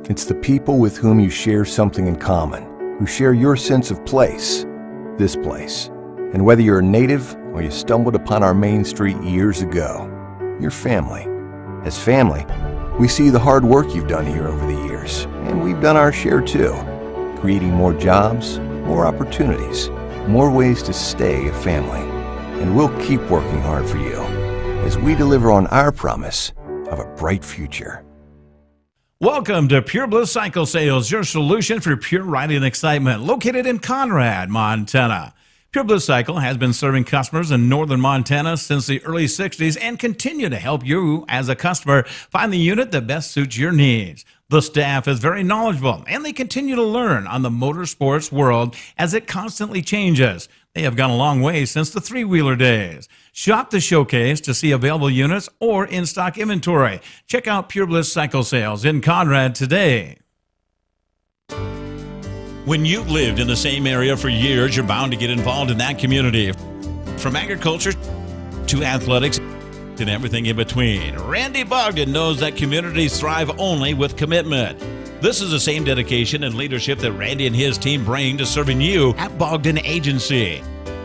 It's the people with whom you share something in common, who share your sense of place, this place. And whether you're a native or you stumbled upon our main street years ago, you're family. As family, we see the hard work you've done here over the years, and we've done our share too, creating more jobs, more opportunities, more ways to stay a family. And we'll keep working hard for you as we deliver on our promise of a bright future. Welcome to Pure Bliss Cycle Sales, your solution for pure riding excitement, located in Conrad, Montana. Pure Bliss Cycle has been serving customers in northern Montana since the early 60s and continue to help you as a customer find the unit that best suits your needs. The staff is very knowledgeable and they continue to learn on the motorsports world as it constantly changes. They have gone a long way since the three-wheeler days. Shop the showcase to see available units or in-stock inventory. Check out Pure Bliss Cycle Sales in Conrad today. When you've lived in the same area for years, you're bound to get involved in that community. From agriculture to athletics and everything in between, Randy Bogdan knows that communities thrive only with commitment. This is the same dedication and leadership that Randy and his team bring to serving you at Bogdan Agency.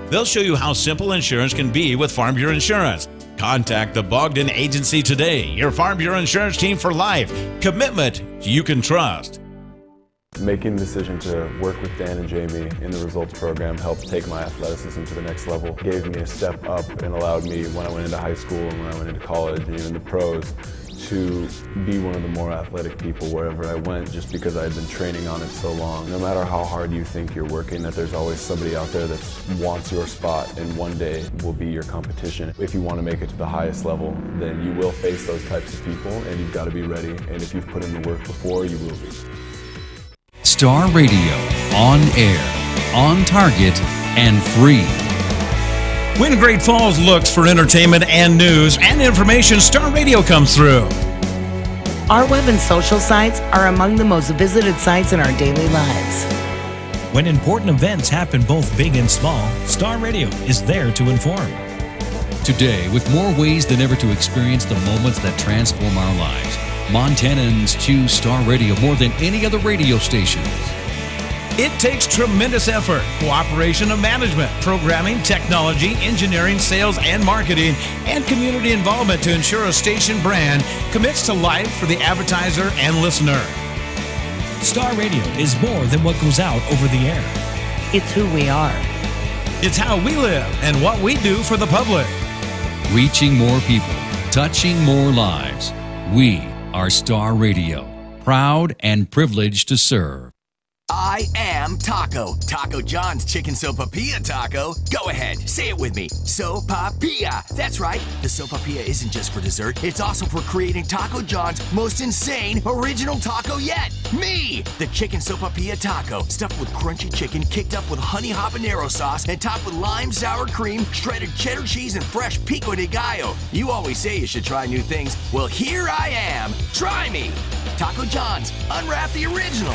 They'll show you how simple insurance can be with Farm Bureau Insurance. Contact the Bogdan Agency today, your Farm Bureau Insurance team for life. Commitment you can trust. Making the decision to work with Dan and Jamie in the results program helped take my athleticism to the next level. Gave me a step up and allowed me, when I went into high school and when I went into college and even the pros, to be one of the more athletic people wherever I went, just because I had been training on it so long. No matter how hard you think you're working, that there's always somebody out there that wants your spot and one day will be your competition. If you want to make it to the highest level, then you will face those types of people and you've got to be ready. And if you've put in the work before, you will be. Star Radio, on air, on target, and free. When Great Falls looks for entertainment and news and information, Star Radio comes through. Our web and social sites are among the most visited sites in our daily lives. When important events happen both big and small, Star Radio is there to inform. Today, with more ways than ever to experience the moments that transform our lives, Montanans choose Star Radio more than any other radio stations. It takes tremendous effort, cooperation of management, programming, technology, engineering, sales, and marketing, and community involvement to ensure a station brand commits to life for the advertiser and listener. Star Radio is more than what goes out over the air. It's who we are. It's how we live and what we do for the public. Reaching more people, touching more lives. We are Star Radio, proud and privileged to serve. I am Taco. Taco John's Chicken Sopapilla Taco. Go ahead, say it with me. Sopapilla. That's right. The Sopapilla isn't just for dessert. It's also for creating Taco John's most insane original taco yet. Me! The Chicken Sopapilla Taco. Stuffed with crunchy chicken, kicked up with honey habanero sauce, and topped with lime sour cream, shredded cheddar cheese, and fresh pico de gallo. You always say you should try new things. Well, here I am. Try me. Taco John's. Unwrap the original.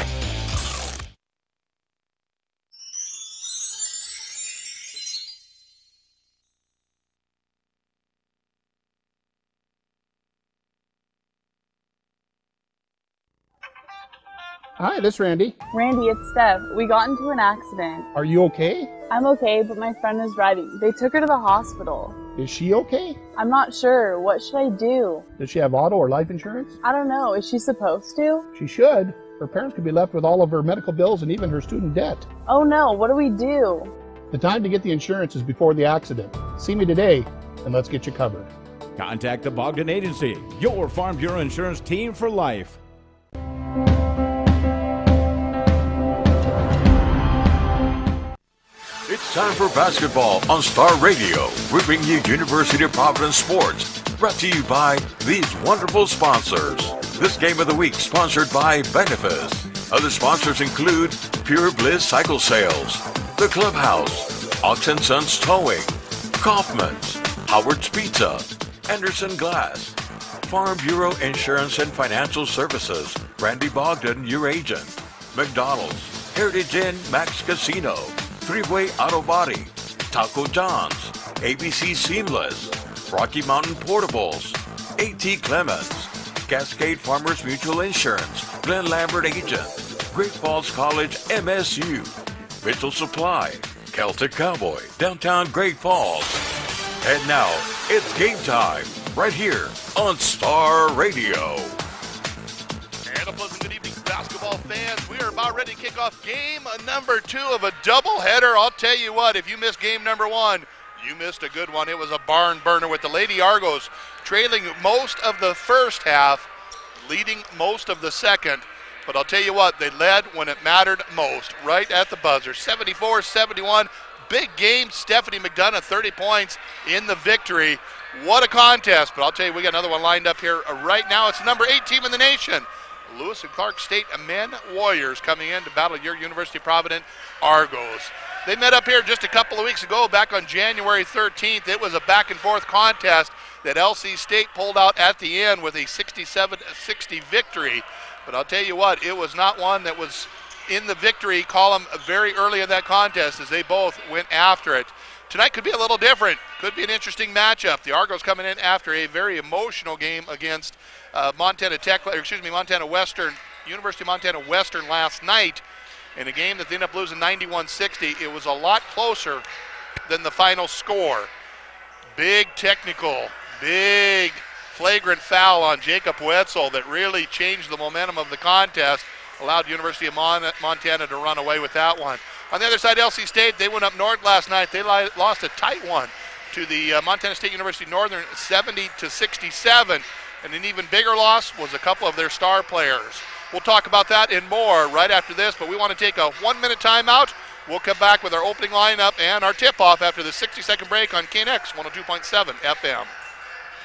Hi, this is Randy. Randy, it's Steph. We got into an accident. Are you okay? I'm okay, but my friend is driving. They took her to the hospital. Is she okay? I'm not sure. What should I do? Does she have auto or life insurance? I don't know. Is she supposed to? She should. Her parents could be left with all of her medical bills and even her student debt. Oh no, what do we do? The time to get the insurance is before the accident. See me today, and let's get you covered. Contact the Bogdan Agency, your Farm Bureau Insurance team for life. It's time for basketball on Star Radio. We bring you University of Providence Sports, brought to you by these wonderful sponsors. This game of the week sponsored by Benefice. Other sponsors include Pure Bliss Cycle Sales, The Clubhouse, Ox & Sons Towing, Kaufman's, Howard's Pizza, Anderson Glass, Farm Bureau Insurance and Financial Services, Randy Bogdan, your agent, McDonald's, Heritage Inn, Max Casino, Three-Way Auto Body, Taco John's, ABC Seamless, Rocky Mountain Portables, A.T. Clements, Cascade Farmers Mutual Insurance, Glenn Lambert agent, Great Falls College MSU, Mitchell Supply, Celtic Cowboy, downtown Great Falls. And now, it's game time, right here on Star Radio. And a pleasant good evening, basketball fans. We are about ready to kick off game number 2 of a doubleheader. I'll tell you what, if you missed game number 1, you missed a good one. It was a barn burner with the Lady Argos trailing most of the first half, leading most of the second. But I'll tell you what, they led when it mattered most, right at the buzzer. 74-71, big game. Stephanie McDonough, 30 points in the victory. What a contest. But I'll tell you, we got another one lined up here right now. It's the number 8 team in the nation. Lewis and Clark State Men Warriors coming in to battle your University of Providence Argos. They met up here just a couple of weeks ago, back on January 13th. It was a back-and-forth contest that LC State pulled out at the end with a 67-60 victory. But I'll tell you what, it was not one that was in the victory column very early in that contest, as they both went after it. Tonight could be a little different. Could be an interesting matchup. The Argos coming in after a very emotional game against Montana Western, University of Montana Western last night, in a game that they ended up losing 91-60. It was a lot closer than the final score. Big technical, big flagrant foul on Jacob Wetzel that really changed the momentum of the contest, allowed University of Montana to run away with that one. On the other side, LC State, they went up north last night. They lost a tight one to the Montana State University Northern, 70-67. And an even bigger loss was a couple of their star players. We'll talk about that and more right after this, but we want to take a 1-minute timeout. We'll come back with our opening lineup and our tip-off after the 60-second break on KNX 102.7 FM.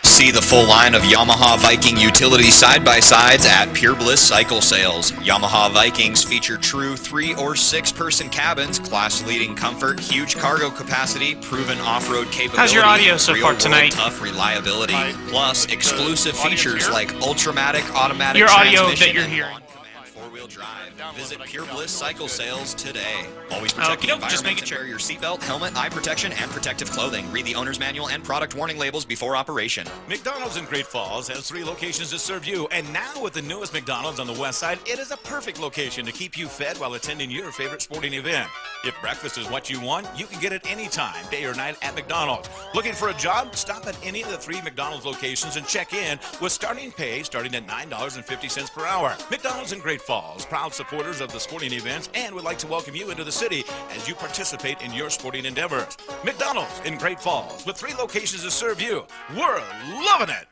See the full line of Yamaha Viking utility side-by-sides at Pure Bliss Cycle Sales. Yamaha Vikings feature true 3- or 6-person cabins, class-leading comfort, huge cargo capacity, proven off-road capability. How's your audio so far tonight? Tough reliability, plus exclusive features like Ultramatic automatic your audio transmission that you're hearing. Four-wheel drive. Visit Pure Bliss Cycle Sales today. Always protect the environment just make it and sure. wear your seatbelt, helmet, eye protection, and protective clothing. Read the owner's manual and product warning labels before operation. McDonald's in Great Falls has 3 locations to serve you, and now with the newest McDonald's on the west side, it is a perfect location to keep you fed while attending your favorite sporting event. If breakfast is what you want, you can get it anytime, day or night at McDonald's. Looking for a job? Stop at any of the 3 McDonald's locations and check in with starting pay starting at $9.50 per hour. McDonald's in Great Falls, proud supporters of the sporting events, and would like to welcome you into the city as you participate in your sporting endeavors. McDonald's in Great Falls, with 3 locations to serve you. We're loving it.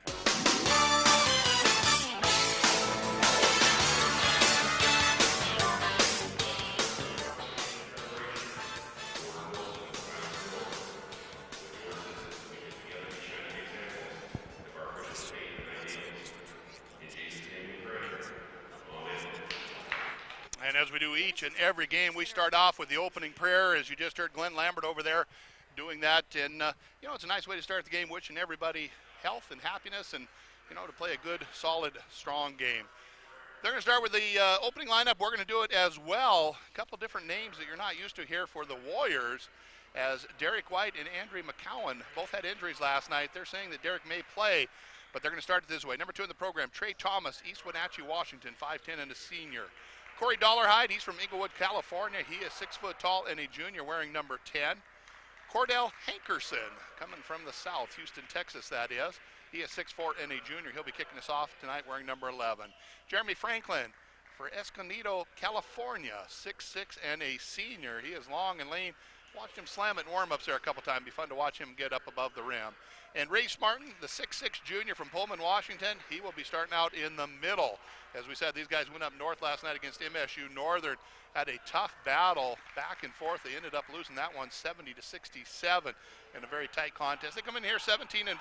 And as we do each and every game, we start off with the opening prayer, as you just heard Glenn Lambert over there doing that. And, it's a nice way to start the game, wishing everybody health and happiness and, to play a good, solid, strong game. They're going to start with the opening lineup. We're going to do it as well. A couple different names that you're not used to here for the Warriors, as Derek White and Andre McCowan both had injuries last night. They're saying that Derek may play, but they're going to start it this way. Number 2 in the program, Trey Thomas, East Wenatchee, Washington, 5'10", and a senior. Corey Dollarhide, he's from Inglewood, California. He is 6 foot tall and a junior, wearing number 10. Cordell Hankerson, coming from the south, Houston, Texas, that is. He is 6'4" and a junior. He'll be kicking us off tonight wearing number 11. Jeremy Franklin for Escondido, California, 6'6" and a senior. He is long and lean. Watched him slam it in warm-ups there a couple times. Be fun to watch him get up above the rim. And Ray Martin, the 6'6" junior from Pullman, Washington, he will be starting out in the middle. As we said, these guys went up north last night against MSU Northern, had a tough battle back and forth. They ended up losing that one 70-67 in a very tight contest. They come in here 17-4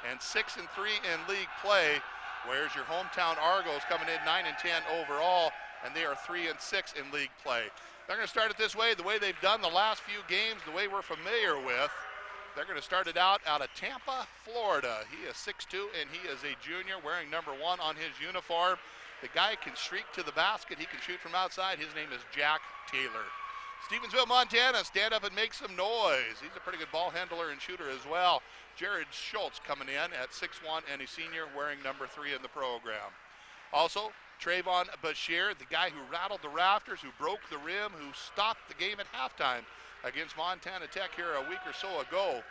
and 6-3 in league play, whereas your hometown Argos coming in 9-10 overall, and they are 3-6 in league play. They're going to start it this way, the way they've done the last few games, the way we're familiar with. They're going to start it out of Tampa, Florida. He is 6'2", and he is a junior, wearing number 1 on his uniform. The guy can streak to the basket. He can shoot from outside. His name is Jack Taylor. Stevensville, Montana, stand up and make some noise. He's a pretty good ball handler and shooter as well. Jared Schultz coming in at 6'1", and a senior, wearing number 3 in the program. Also, Trayvon Bashir, the guy who rattled the rafters, who broke the rim, who stopped the game at halftime against Montana Tech here a week or so ago.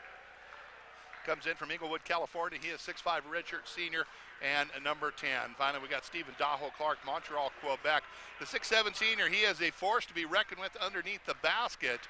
Comes in from Inglewood, California. He is 6'5", redshirt senior and number 10. Finally, we got Stephen Daho-Clark, Montreal, Quebec. The 6'7" senior, he is a force to be reckoned with underneath the basket,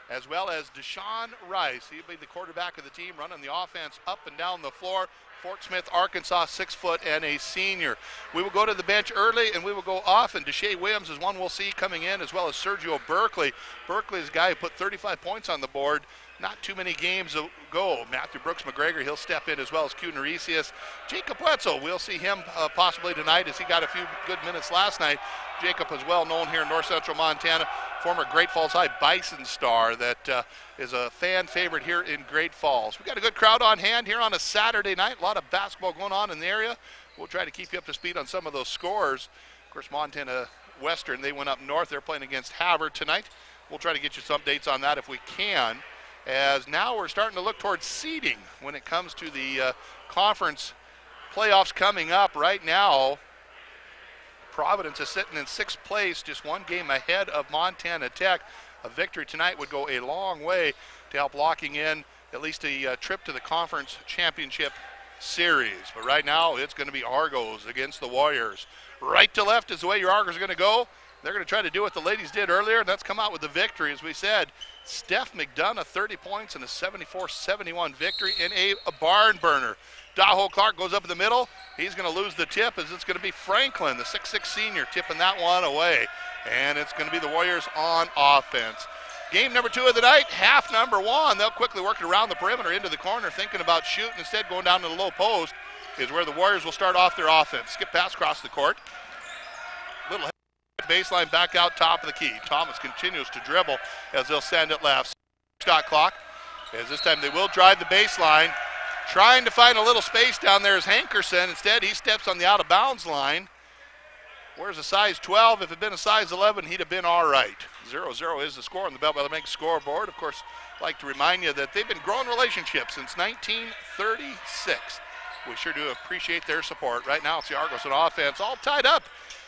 as well as Deshaun Rice. He'll be the quarterback of the team, running the offense up and down the floor. Fort Smith, Arkansas, 6 foot and a senior. We will go to the bench early and we will go off, and Deshae Williams is one we'll see coming in, as well as Sergio Berkeley. Berkeley is a guy who put 35 points on the board not too many games ago. Matthew Brooks McGregor, he'll step in, as well as Q Neresius. Jacob Wetzel, we'll see him possibly tonight, as he got a few good minutes last night. Jacob is well known here in north central Montana, former Great Falls High Bison star that is a fan favorite here in Great Falls. We've got a good crowd on hand here on a Saturday night. A lot of basketball going on in the area. We'll try to keep you up to speed on some of those scores. Of course, Montana Western, they went up north. They're playing against Havre tonight. We'll try to get you some dates on that if we can, as now we're starting to look towards seeding when it comes to the conference playoffs coming up. Right now, Providence is sitting in 6th place, just one game ahead of Montana Tech. A victory tonight would go a long way to help locking in at least a trip to the conference championship series. But right now, it's going to be Argos against the Warriors. Right to left is the way your Argos are going to go. They're going to try to do what the ladies did earlier, and that's come out with the victory. As we said, Steph McDonough, 30 points and a 74-71 victory in a barn burner. Daho-Clark goes up in the middle. He's going to lose the tip, as it's going to be Franklin, the 6'6" senior, tipping that one away. And it's going to be the Warriors on offense. Game number 2 of the night, half number 1. They'll quickly work it around the perimeter into the corner, thinking about shooting. Instead, going down to the low post is where the Warriors will start off their offense. Skip pass across the court. Little baseline back out top of the key. Thomas continues to dribble as they'll send it left. Shot clock, as this time they will drive the baseline. Trying to find a little space down there is Hankerson. Instead, he steps on the out of bounds line. Where's a size 12? If it had been a size 11, he'd have been all right. 0-0 is the score on the Belt by the Bank scoreboard. Of course, I'd like to remind you that they've been growing relationships since 1936. We sure do appreciate their support. Right now, it's the Argos on offense, all tied up.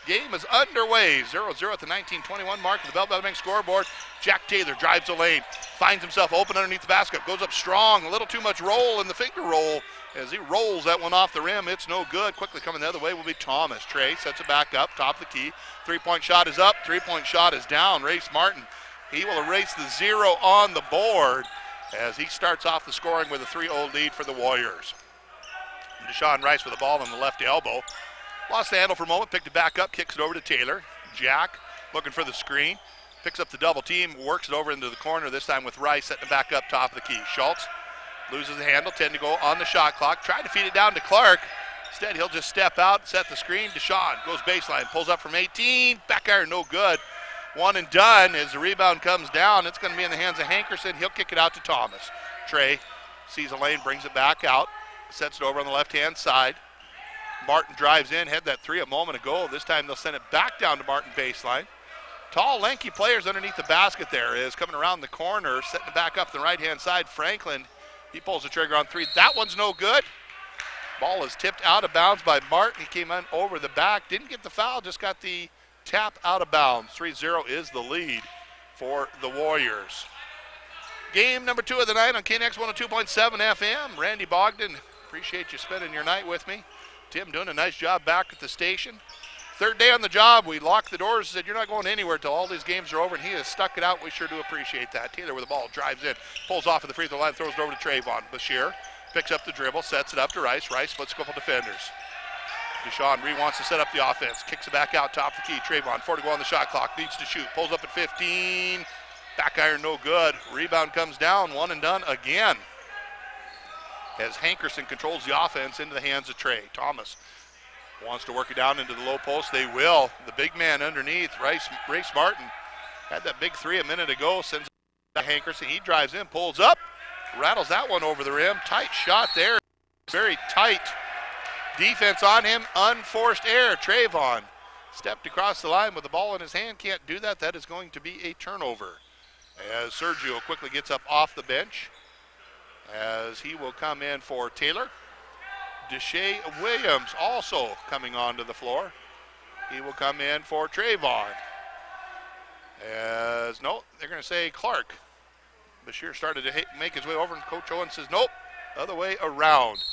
Game is underway. 0-0 at the 19:21 mark of the Belt by the Bank scoreboard. Jack Taylor drives the lane, finds himself open underneath the basket, goes up strong, a little too much roll in the finger roll. As he rolls that one off the rim, it's no good. Quickly coming the other way will be Thomas. Trey sets it back up, top of the key. Three-point shot is up, three-point shot is down. Race Martin, he will erase the 0 on the board as he starts off the scoring with a 3-0 lead for the Warriors. Deshaun Rice with the ball on the left elbow. Lost the handle for a moment, picked it back up, kicks it over to Taylor. Jack looking for the screen, picks up the double team, works it over into the corner, this time with Rice setting it back up top of the key. Schultz loses the handle, 10 to go on the shot clock. Tried to feed it down to Clark. Instead, he'll just step out, set the screen. Deshaun goes baseline, pulls up from 18. Back iron, no good. One and done as the rebound comes down. It's going to be in the hands of Hankerson. He'll kick it out to Thomas. Trey sees a lane, brings it back out, sets it over on the left-hand side. Martin drives in, had that 3 a moment ago. This time they'll send it back down to Martin baseline. Tall, lanky players underneath the basket there is coming around the corner, setting it back up the right-hand side. Franklin, he pulls the trigger on 3. That one's no good. Ball is tipped out of bounds by Martin. He came in over the back, didn't get the foul, just got the tap out of bounds. 3-0 is the lead for the Warriors. Game number 2 of the night on KNX 102.7 FM. Randy Bogdan, appreciate you spending your night with me. Tim doing a nice job back at the station. Third day on the job, we locked the doors and said, you're not going anywhere until all these games are over, and he has stuck it out. We sure do appreciate that. Taylor with the ball, drives in, pulls off at the free throw line, throws it over to Trayvon. Bashir picks up the dribble, sets it up to Rice. Rice splits a couple defenders. Deshaun wants to set up the offense, kicks it back out top of the key. Trayvon, 4 to go on the shot clock, needs to shoot, pulls up at 15. Back iron, no good. Rebound comes down, one and done again, as Hankerson controls the offense into the hands of Trey. Thomas wants to work it down into the low post. They will. The big man underneath, Race Martin, had that big 3 a minute ago, sends it to Hankerson. He drives in, pulls up, rattles that one over the rim. Tight shot there. Very tight defense on him. Unforced error. Trayvon stepped across the line with the ball in his hand. Can't do that. That is going to be a turnover, as Sergio quickly gets up off the bench, as he will come in for Taylor. Deshae Williams also coming onto the floor. He will come in for Trayvon. No, they're going to say Clark. Bashir started to make his way over, and Coach Owen says, nope, other way around.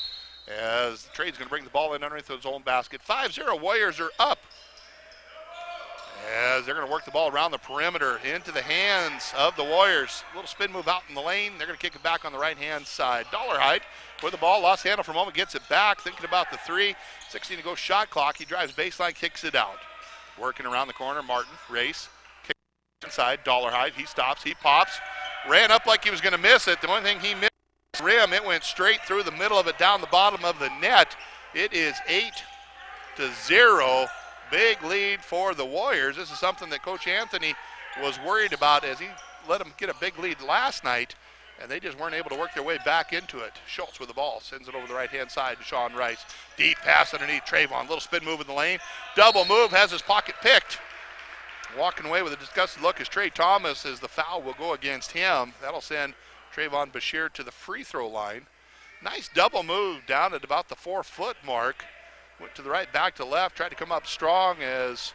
As the Trade's going to bring the ball in underneath his own basket. 5-0, Warriors are up. As they're going to work the ball around the perimeter into the hands of the Warriors. A little spin move out in the lane. They're going to kick it back on the right-hand side. Dollarhide with the ball, lost handle for a moment, gets it back, thinking about the three. 16 to go shot clock. He drives baseline, kicks it out. Working around the corner, Martin, race, kicks inside, Dollarhide. He stops, he pops, ran up like he was going to miss it. The only thing he missed was the rim. It went straight through the middle of it, down the bottom of the net. It is 8-0. Big lead for the Warriors. This is something that Coach Anthony was worried about as he let them get a big lead last night, and they just weren't able to work their way back into it. Schultz with the ball, sends it over the right-hand side to Sean Rice. Deep pass underneath Trayvon. Little spin move in the lane. Double move, has his pocket picked. Walking away with a disgusted look as Trey Thomas, as the foul will go against him. That'll send Trayvon Bashir to the free throw line. Nice double move down at about the 4-foot mark. Went to the right, back to left, tried to come up strong as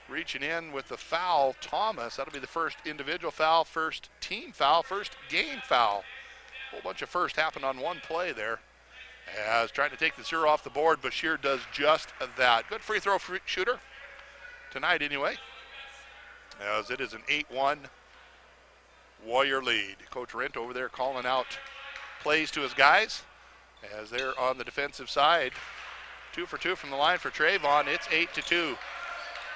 reaching in with the foul, Thomas. That'll be the first individual foul, first team foul, first game foul. A whole bunch of first happened on one play there. As trying to take the 0 off the board, Bashir does just that. Good free throw shooter tonight anyway, as it is an 8-1 Warrior lead. Coach Rent over there calling out plays to his guys as they're on the defensive side. 2 for 2 from the line for Trayvon. It's 8-2.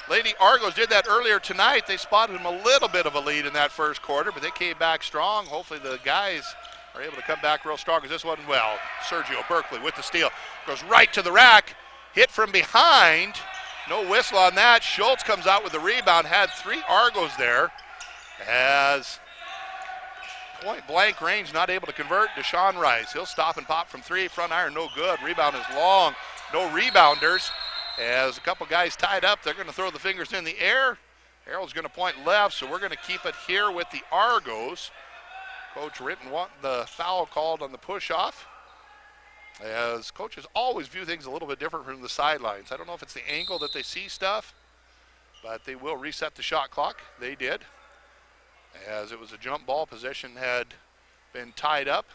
Lady Argos did that earlier tonight. They spotted him a little bit of a lead in that first quarter, but they came back strong. Hopefully the guys are able to come back real strong, as this one, well, Sergio Berkeley with the steal. Goes right to the rack, hit from behind. No whistle on that. Schultz comes out with the rebound, had 3 Argos there. As point blank range, not able to convert. Deshaun Rice, he'll stop and pop from 3. Front iron, no good. Rebound is long. No rebounders. As a couple guys tied up, they're going to throw the fingers in the air. Harold's going to point left, so we're going to keep it here with the Argos. Coach Ritten wanting the foul called on the push-off, as coaches always view things a little bit different from the sidelines. I don't know if it's the angle that they see stuff, but they will reset the shot clock. They did, as it was a jump ball. Possession had been tied up.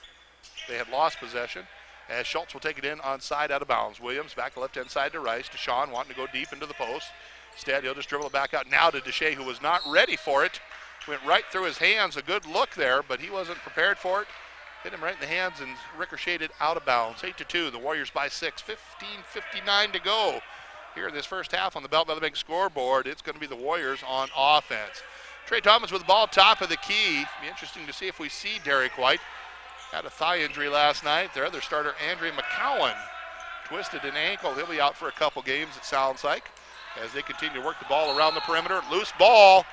They had lost possession. As Schultz will take it in onside out of bounds. Williams back to left-hand side to Rice. Deshaun wanting to go deep into the post. Instead, he'll just dribble it back out now to Deshay, who was not ready for it. Went right through his hands. A good look there, but he wasn't prepared for it. Hit him right in the hands and ricocheted out of bounds. 8-2. The Warriors by 6. 15:59 to go here in this first half on the Belt by the Bank scoreboard. It's going to be the Warriors on offense. Trey Thomas with the ball top of the key. Be interesting to see if we see Derek White. Had a thigh injury last night. Their other starter, Andre McCowan, twisted an ankle. He'll be out for a couple games, it sounds like, as they continue to work the ball around the perimeter. Loose ball.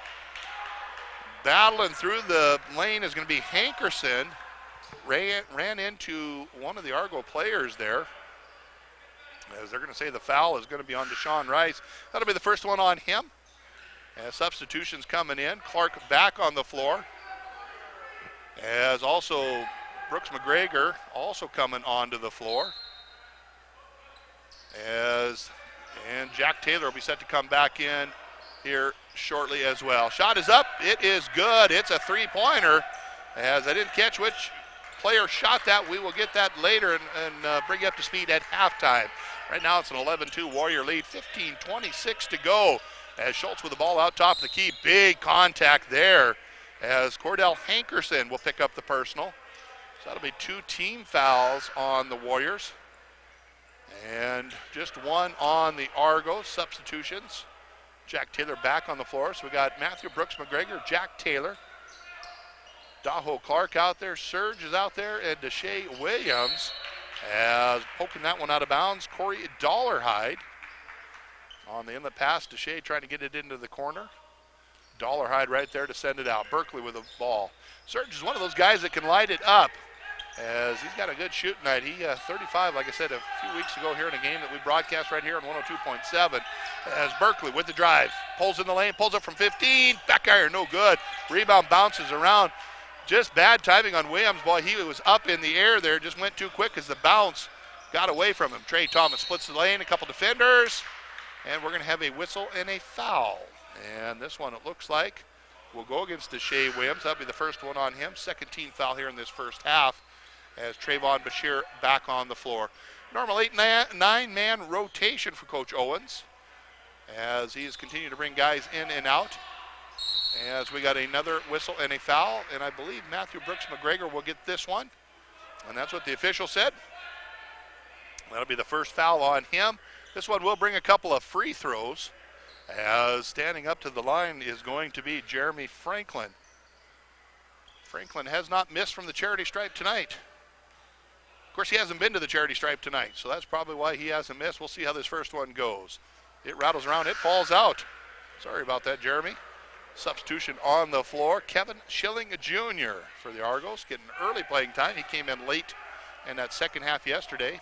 Battling through the lane is going to be Hankerson. Ran into one of the Argo players there, as they're going to say the foul is going to be on Deshaun Rice. That'll be the first one on him. As substitutions coming in. Clark back on the floor. As also Brooks McGregor also coming onto the floor. And Jack Taylor will be set to come back in here shortly as well. Shot is up. It is good. It's a 3-pointer. As I didn't catch which player shot that, we will get that later and bring you up to speed at halftime. Right now it's an 11-2 Warrior lead. 15:26 to go. As Schultz with the ball out top of the key. Big contact there, as Cordell Hankerson will pick up the personal. So that'll be 2 team fouls on the Warriors. And just 1 on the Argos. Substitutions. Jack Taylor back on the floor. So we got Matthew Brooks McGregor, Jack Taylor, Daho Clark out there, Serge is out there, and Deshay Williams. As poking that one out of bounds, Corey Dollarhide on the inlet pass. Deshay trying to get it into the corner. Dollarhide right there to send it out. Berkeley with the ball. Serge is one of those guys that can light it up, as he's got a good shoot tonight. He 35, like I said, a few weeks ago here in a game that we broadcast right here on 102.7. As Berkeley with the drive, pulls in the lane, pulls up from 15, back iron, no good. Rebound bounces around. Just bad timing on Williams. Boy, he was up in the air there, just went too quick as the bounce got away from him. Trey Thomas splits the lane, a couple defenders, And we're going to have a whistle and a foul. And this one, it looks like, will go against Deshae Williams. That'll be the first one on him. Second team foul here in this first half as Trayvon Bashir back on the floor. Normal 9-man rotation for Coach Owens as he's continuing to bring guys in and out. As we got another whistle and a foul, and I believe Matthew Brooks McGregor will get this one. And that's what the official said. That'll be the first foul on him. This one will bring a couple of free throws, as standing up to the line is going to be Jeremy Franklin. Franklin has not missed from the charity stripe tonight. Of course, he hasn't been to the charity stripe tonight, so that's probably why he hasn't missed. We'll see how this first one goes. It rattles around, it falls out. Sorry about that, Jeremy. Substitution on the floor, Kevin Schilling Jr. for the Argos, getting early playing time. He came in late in that second half yesterday.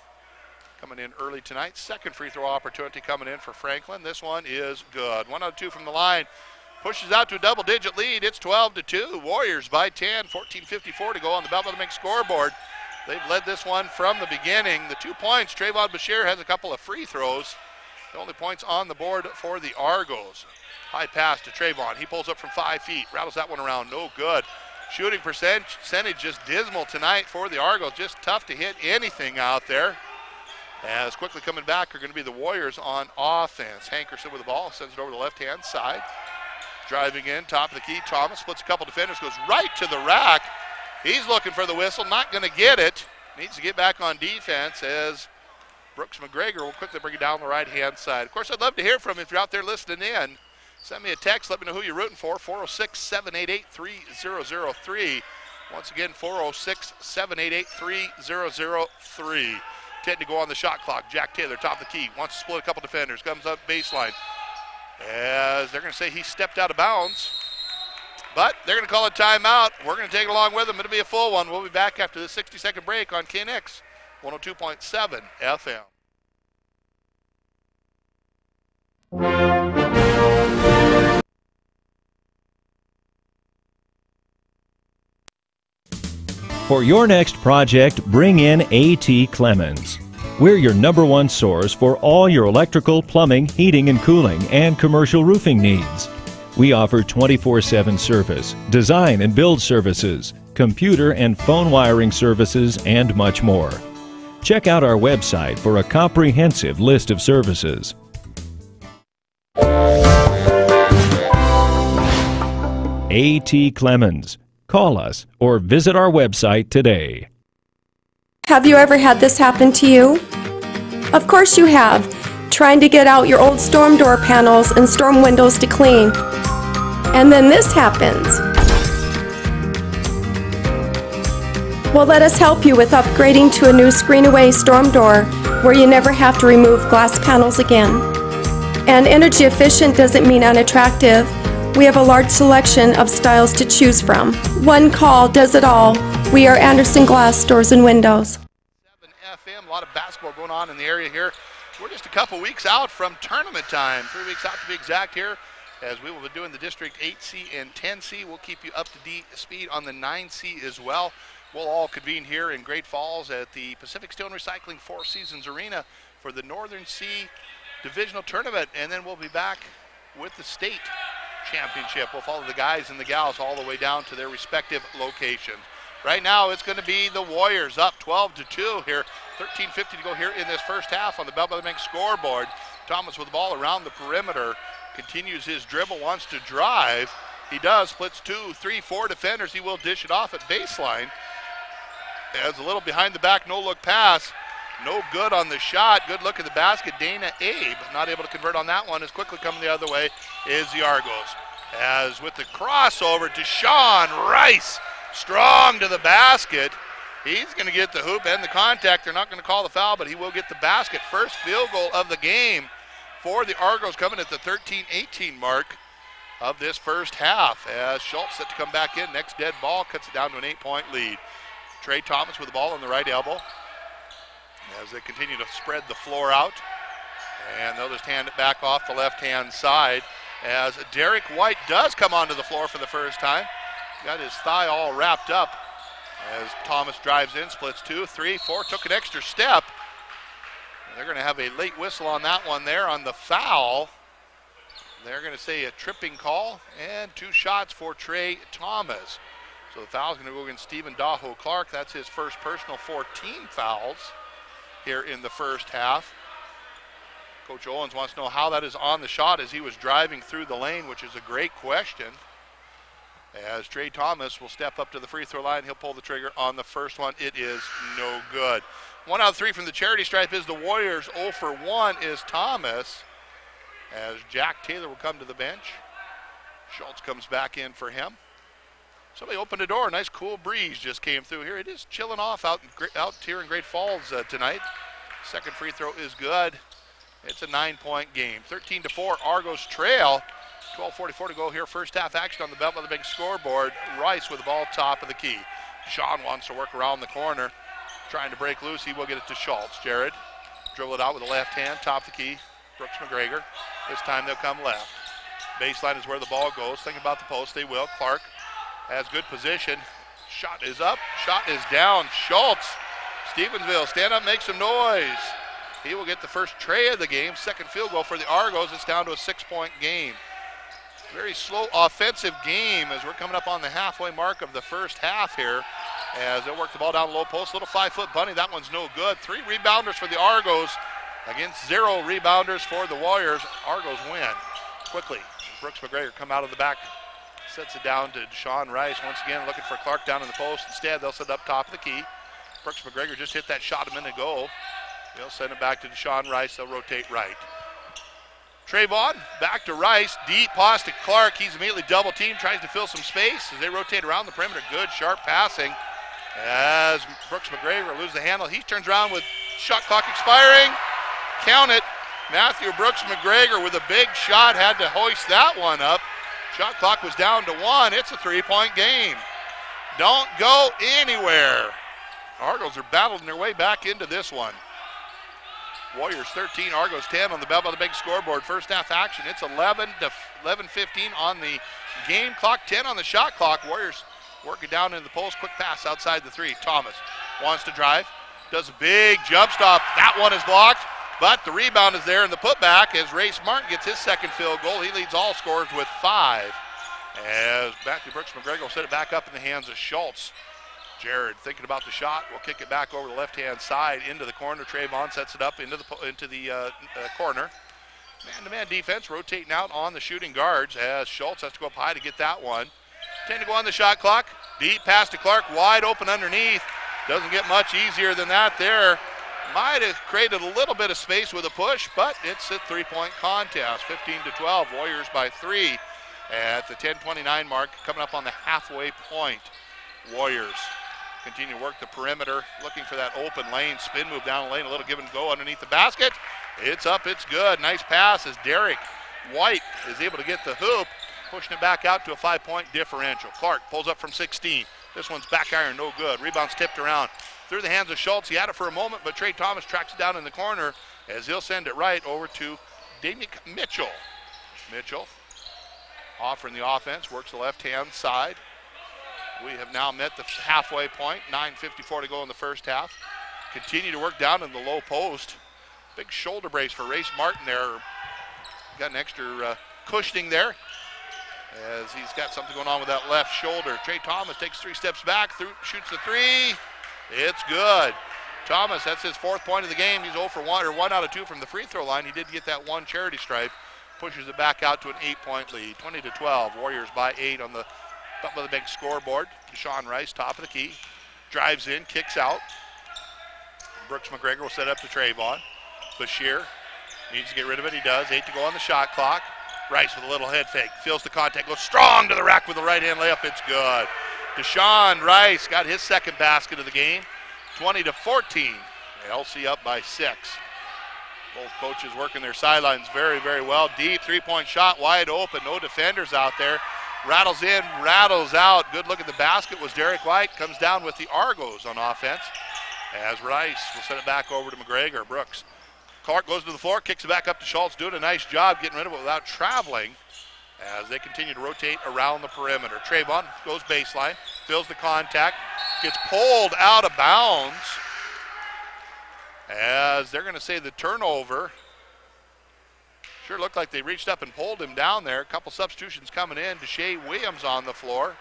Coming in early tonight. Second free throw opportunity coming in for Franklin. This one is good. 1 out of 2 from the line. Pushes out to a double-digit lead. It's 12-2. Warriors by 10. 14:54 to go on the Bell by the Mink scoreboard. They've led this one from the beginning. The 2 points, Trayvon Bashir has a couple of free throws. The only points on the board for the Argos. High pass to Trayvon. He pulls up from 5 feet. Rattles that one around. No good. Shooting percentage just dismal tonight for the Argos. Just tough to hit anything out there. As quickly coming back are going to be the Warriors on offense. Hankerson with the ball, sends it over the left-hand side. Driving in, top of the key, Thomas splits a couple defenders, goes right to the rack. He's looking for the whistle, not going to get it. Needs to get back on defense as Brooks McGregor will quickly bring it down the right-hand side. Of course, I'd love to hear from you if you're out there listening in. Send me a text, let me know who you're rooting for, 406-788-3003. Once again, 406-788-3003. 10 to go on the shot clock. Jack Taylor, top of the key, wants to split a couple defenders, comes up baseline. As they're going to say he stepped out of bounds, but they're going to call a timeout. We're going to take it along with them. It'll be a full one. We'll be back after the 60-second break on KNX 102.7 FM. For your next project, bring in A.T. Clemens. We're your #1 source for all your electrical, plumbing, heating and cooling, and commercial roofing needs. We offer 24/7 service, design and build services, computer and phone wiring services, and much more. Check out our website for a comprehensive list of services. A.T. Clemens. Call us or visit our website today. Have you ever had this happen to you? Of course you have. Trying to get out your old storm door panels and storm windows to clean. And then this happens. Well, let us help you with upgrading to a new screen-away storm door where you never have to remove glass panels again. And energy efficient doesn't mean unattractive. We have a large selection of styles to choose from. One call does it all. We are Anderson Glass Doors and Windows. 7 FM, a lot of basketball going on in the area here. We're just a couple weeks out from tournament time. 3 weeks out to be exact here, as we will be doing the District 8C and 10C. We'll keep you up to speed on the 9C as well. We'll all convene here in Great Falls at the Pacific Steel and Recycling Four Seasons Arena for the Northern C Divisional Tournament, and then we'll be back with the state championship. We'll follow the guys and the gals all the way down to their respective locations. Right now, it's going to be the Warriors up 12-2 here. 13:50 to go here in this first half on the Bell by the Bank scoreboard. Thomas with the ball around the perimeter. Continues his dribble, wants to drive. He does, splits 2, 3, 4 defenders. He will dish it off at baseline. As a little behind the back, no-look pass. No good on the shot. Good look at the basket. Dana Abe not able to convert on that one. As quickly coming the other way is the Argos. As with the crossover to Sean Rice. Strong to the basket. He's going to get the hoop and the contact. They're not going to call the foul, but he will get the basket. First field goal of the game for the Argos, coming at the 13-18 mark of this first half. As Schultz set to come back in. Next dead ball cuts it down to an 8-point lead. Trey Thomas with the ball on the right elbow. As they continue to spread the floor out. And they'll just hand it back off the left-hand side as Derek White does come onto the floor for the first time. Got his thigh all wrapped up as Thomas drives in, splits 2, 3, 4, took an extra step. They're going to have a late whistle on that one there on the foul. They're going to say a tripping call and 2 shots for Trey Thomas. So the foul's going to go against Stephen Daho Clark. That's his first personal 14 fouls here in the first half. Coach Owens wants to know how that is on the shot as he was driving through the lane, which is a great question. As Trey Thomas will step up to the free throw line, he'll pull the trigger on the first one. It is no good. 1 out of 3 from the charity stripe is the Warriors. 0 for 1 is Thomas. As Jack Taylor will come to the bench. Schultz comes back in for him. Somebody opened the door. A nice cool breeze just came through here. It is chilling off out here in Great Falls tonight. Second free throw is good. It's a 9-point game. 13-4, Argos trail. 12:44 to go here. First half action on the belt by the big scoreboard. Rice with the ball top of the key. Sean wants to work around the corner. Trying to break loose. He will get it to Schultz. Jared dribble it out with the left hand. Top of the key. Brooks McGregor. This time they'll come left. Baseline is where the ball goes. Think about the post. They will. Clark has good position. Shot is up. Shot is down. Schultz. Stevensville, stand up, make some noise. He will get the first tray of the game. Second field goal for the Argos. It's down to a 6-point game. Very slow offensive game as we're coming up on the halfway mark of the first half here. As they'll work the ball down the low post. Little 5-foot bunny. That one's no good. 3 rebounders for the Argos against 0 rebounders for the Warriors. Argos win quickly. Brooks McGregor come out of the back. Sets it down to Deshaun Rice. Once again looking for Clark down in the post. Instead, they'll set it up top of the key. Brooks McGregor just hit that shot a minute ago. They'll send it back to Deshaun Rice. They'll rotate right. Trayvon back to Rice. Deep pass to Clark. He's immediately double teamed. Tries to fill some space as they rotate around the perimeter. Good sharp passing. As Brooks McGregor loses the handle. He turns around with shot clock expiring. Count it. Matthew Brooks McGregor with a big shot. Had to hoist that one up. Shot clock was down to 1. It's a 3-point game. Don't go anywhere. Argos are battling their way back into this one. Warriors 13, Argos 10 on the bell by the big scoreboard. First half action. It's 11-15 on the game clock, 10 on the shot clock. Warriors working down in the post. Quick pass outside the 3. Thomas wants to drive. Does a big jump stop. That one is blocked. But the rebound is there in the putback as Ray Martin gets his second field goal. He leads all scorers with 5. As Matthew Brooks McGregor will set it back up in the hands of Schultz. Jared thinking about the shot. Will kick it back over the left-hand side into the corner. Trayvon sets it up into the corner. Man-to-man defense rotating out on the shooting guards as Schultz has to go up high to get that one. 10 to go on the shot clock. Deep pass to Clark. Wide open underneath. Doesn't get much easier than that there. Might have created a little bit of space with a push, but it's a 3-point contest. 15-12, Warriors by 3 at the 10:29 mark, coming up on the halfway point. Warriors continue to work the perimeter, looking for that open lane. Spin move down the lane, a little give and go underneath the basket. It's up, it's good. Nice pass as Derek White is able to get the hoop, pushing it back out to a 5-point differential. Clark pulls up from 16. This one's back iron, no good. Rebound's tipped around. Through the hands of Schultz. He had it for a moment, but Trey Thomas tracks it down in the corner as he'll send it right over to Damian Mitchell. Mitchell offering the offense, works the left-hand side. We have now met the halfway point. 9:54 to go in the first half. Continue to work down in the low post. Big shoulder brace for Race Martin there. Got an extra cushioning there as he's got something going on with that left shoulder. Trey Thomas takes 3 steps back, shoots the 3. It's good. Thomas, that's his 4th point of the game. He's 0 for 1, or 1 out of 2 from the free throw line. He did get that 1 charity stripe. Pushes it back out to an 8-point lead. 20-12. Warriors by 8 on the top of the big scoreboard. Deshaun Rice, top of the key. Drives in, kicks out. Brooks McGregor will set up to Trayvon. Bashir needs to get rid of it. He does. 8 to go on the shot clock. Rice with a little head fake. Feels the contact. Goes strong to the rack with the right-hand layup. It's good. Deshaun Rice got his second basket of the game. 20-14. LC up by 6. Both coaches working their sidelines very, very well. Deep 3-point shot, wide open. No defenders out there. Rattles in, rattles out. Good look at the basket was Derek White. Comes down with the Argos on offense as Rice will send it back over to McGregor. Brooks. Clark goes to the floor, kicks it back up to Schultz. Doing a nice job getting rid of it without traveling as they continue to rotate around the perimeter. Trayvon goes baseline, feels the contact, gets pulled out of bounds as they're going to say the turnover. Sure looked like they reached up and pulled him down there. A couple substitutions coming in. Deshae Williams on the floor.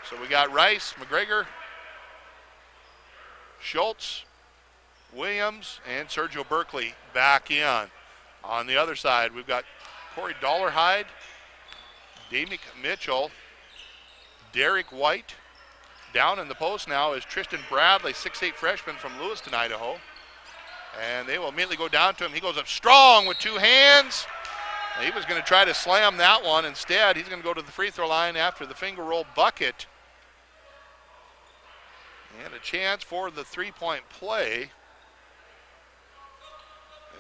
So we got Rice, McGregor, Schultz, Williams, and Sergio Berkeley back in. On the other side, we've got Corey Dollarhide, Damick Mitchell, Derek White. Down in the post now is Tristan Bradley, 6'8" freshman from Lewiston, Idaho. And they will immediately go down to him. He goes up strong with two hands. He was going to try to slam that one. Instead, he's going to go to the free throw line after the finger roll bucket. And a chance for the three-point play.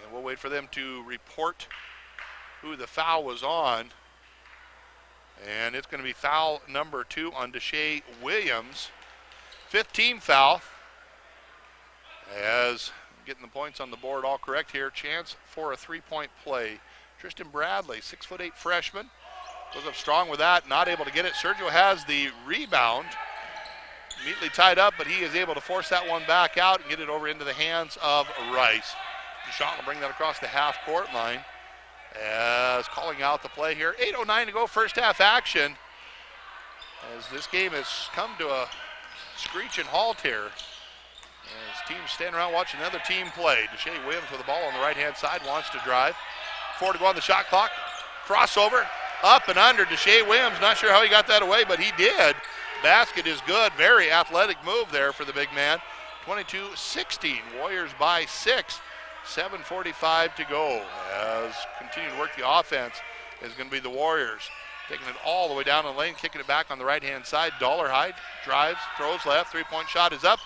And we'll wait for them to report who the foul was on. And it's going to be foul number 2 on Deshae Williams. 5th team foul. As getting the points on the board all correct here. Chance for a three-point play. Tristan Bradley, 6'8" freshman. Goes up strong with that, not able to get it. Sergio has the rebound. Immediately tied up, but he is able to force that one back out and get it over into the hands of Rice. Deshaun will bring that across the half-court line. As calling out the play here. 8:09 to go, first half action. As this game has come to a screeching halt here. As teams stand around watching another team play. Deshae Williams with the ball on the right-hand side, wants to drive. 4 to go on the shot clock. Crossover, up and under. Deshae Williams, not sure how he got that away, but he did. Basket is good. Very athletic move there for the big man. 22-16, Warriors by 6. 7:45 to go. As continue to work the offense is going to be the Warriors. Taking it all the way down the lane, kicking it back on the right-hand side. Dollarhide drives, throws left, three-point shot is up.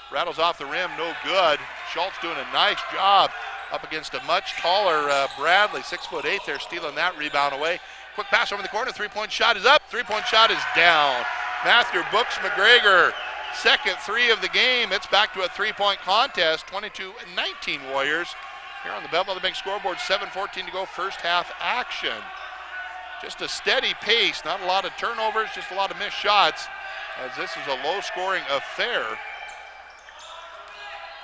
Rattles off the rim, no good. Schultz doing a nice job up against a much taller Bradley, 6'8" there, stealing that rebound away. Quick pass over the corner, three-point shot is up, three-point shot is down. Matthew Brooks McGregor, second three of the game. It's back to a three-point contest, 22-19 Warriors. Here on the Belleville Bank scoreboard, 7:14 to go, first half action. Just a steady pace, not a lot of turnovers, just a lot of missed shots, as this is a low-scoring affair.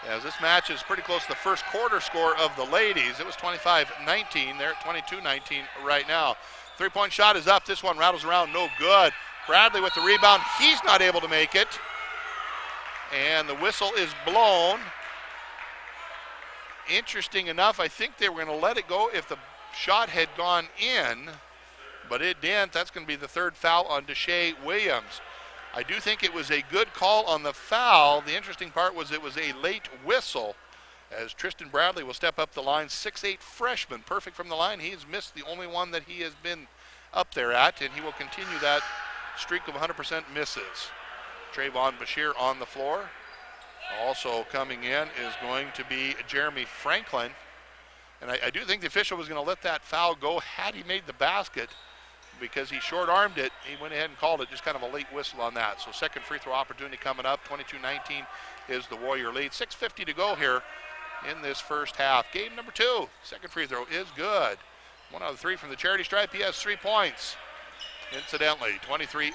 As this match is pretty close to the first quarter score of the ladies. It was 25-19. They're at 22-19 right now. Three-point shot is up. This one rattles around, no good. Bradley with the rebound. He's not able to make it. And the whistle is blown. Interesting enough, I think they were going to let it go if the shot had gone in, but it didn't. That's going to be the third foul on Deshae Williams. I do think it was a good call on the foul. The interesting part was it was a late whistle, as Tristan Bradley will step up the line, 6'8" freshman, perfect from the line. He's missed the only one that he has been up there at, and he will continue that streak of 100% misses. Trayvon Bashir on the floor. Also coming in is going to be Jeremy Franklin. And I do think the official was going to let that foul go had he made the basket, because he short-armed it. He went ahead and called it, just kind of a late whistle on that. So second free throw opportunity coming up. 22-19 is the Warrior lead. 6:50 to go here in this first half. Game number 2. Second free throw is good. 1 out of 3 from the charity stripe. He has 3 points. Incidentally, 23-19.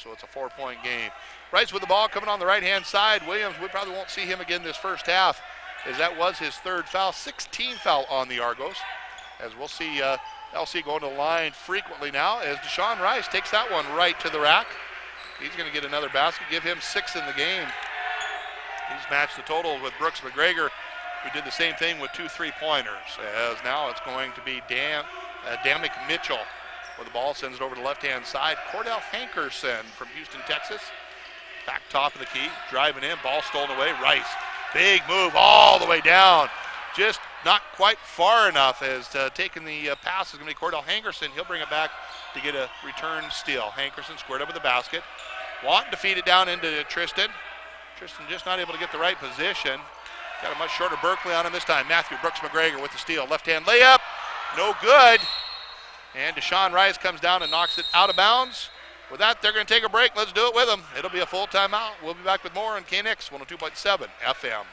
So it's a 4-point game. Rice with the ball coming on the right-hand side. Williams, we probably won't see him again this first half, as that was his third foul. 16 foul on the Argos, as we'll see LC going to the line frequently now, as Deshaun Rice takes that one right to the rack. He's going to get another basket, give him 6 in the game. He's matched the total with Brooks McGregor, who did the same thing with 2 3-pointers, as now it's going to be Damick Mitchell with the ball, sends it over to the left-hand side. Cordell Hankerson from Houston, Texas. Back top of the key, driving in, ball stolen away. Rice, big move all the way down. Just not quite far enough, as taking the pass is going to be Cordell Hankerson. He'll bring it back to get a return steal. Hankerson squared up with the basket. Wanting to feed it down into Tristan. Tristan just not able to get the right position. Got a much shorter Berkeley on him this time. Matthew Brooks McGregor with the steal. Left-hand layup, no good. And Deshaun Rice comes down and knocks it out of bounds. With that, they're going to take a break. Let's do it with them. It'll be a full timeout. We'll be back with more on KNX 102.7 FM.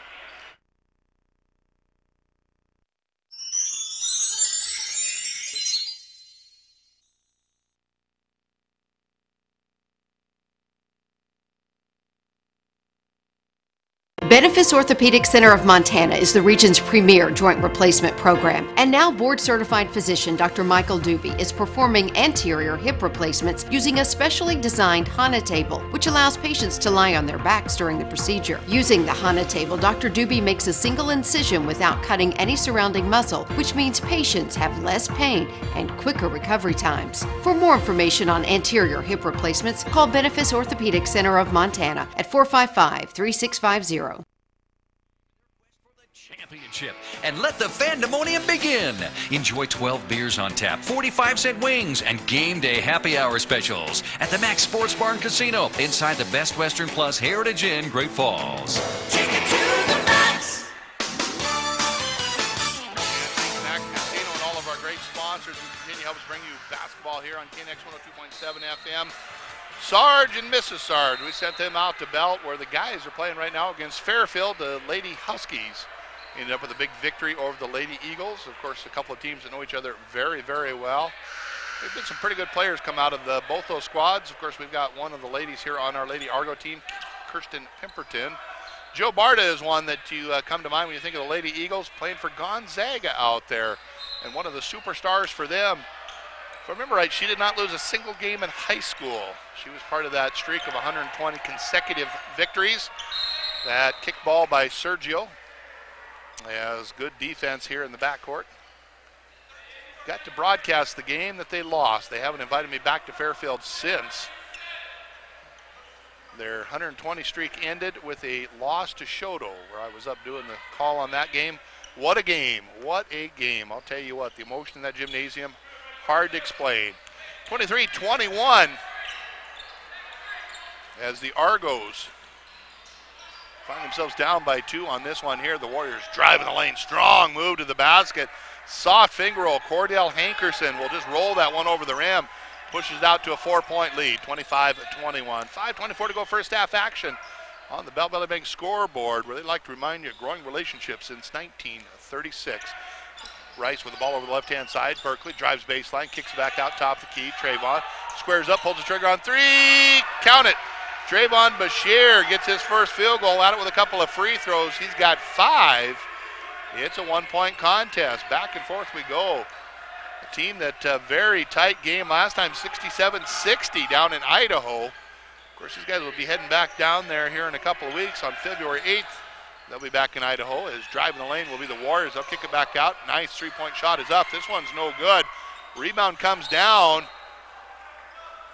Benefis Orthopedic Center of Montana is the region's premier joint replacement program, and now board-certified physician Dr. Michael Doobie is performing anterior hip replacements using a specially designed HANA table, which allows patients to lie on their backs during the procedure. Using the HANA table, Dr. Doobie makes a single incision without cutting any surrounding muscle, which means patients have less pain and quicker recovery times. For more information on anterior hip replacements, call Benefis Orthopedic Center of Montana at 455-3650. Championship, and let the Fandemonium begin. Enjoy 12 beers on tap, 45-cent wings, and game day happy hour specials at the Max Sports Bar and Casino inside the Best Western Plus Heritage Inn, Great Falls. Take it to the max. Max Casino and all of our great sponsors who continue to help us bring you basketball here on KNX 102.7 FM. Sarge and Mrs. Sarge, we sent them out to Belt, where the guys are playing right now against Fairfield, the Lady Huskies. Ended up with a big victory over the Lady Eagles. Of course, a couple of teams that know each other very, very well. There's been some pretty good players come out of both those squads. Of course, we've got one of the ladies here on our Lady Argo team, Kirsten Pemberton. Joe Barta is one that you come to mind when you think of the Lady Eagles, playing for Gonzaga out there, and one of the superstars for them. If I remember right, she did not lose a single game in high school. She was part of that streak of 120 consecutive victories. That kickball by Sergio. Has good defense here in the backcourt. Got to broadcast the game that they lost. They haven't invited me back to Fairfield since. Their 120 streak ended with a loss to Shoto, where I was up doing the call on that game. What a game. What a game. I'll tell you what, the emotion in that gymnasium, hard to explain. 23-21 as the Argos find themselves down by 2 on this one here. The Warriors driving the lane. Strong move to the basket. Soft finger roll. Cordell Hankerson will just roll that one over the rim. Pushes out to a 4-point lead, 25-21. 5:24 to go first half action on the Belt Valley Bank scoreboard, where they like to remind you of growing relationships since 1936. Rice with the ball over the left-hand side. Berkeley drives baseline, kicks back out top of the key. Trayvon squares up, pulls the trigger on 3. Count it. Trayvon Bashir gets his first field goal, at it with a couple of free throws. He's got 5. It's a 1-point contest. Back and forth we go. A team that very tight game last time, 67-60 down in Idaho. Of course, these guys will be heading back down there here in a couple of weeks on February 8th. They'll be back in Idaho. As driving the lane will be the Warriors. They'll kick it back out. Nice three-point shot is up. This one's no good. Rebound comes down.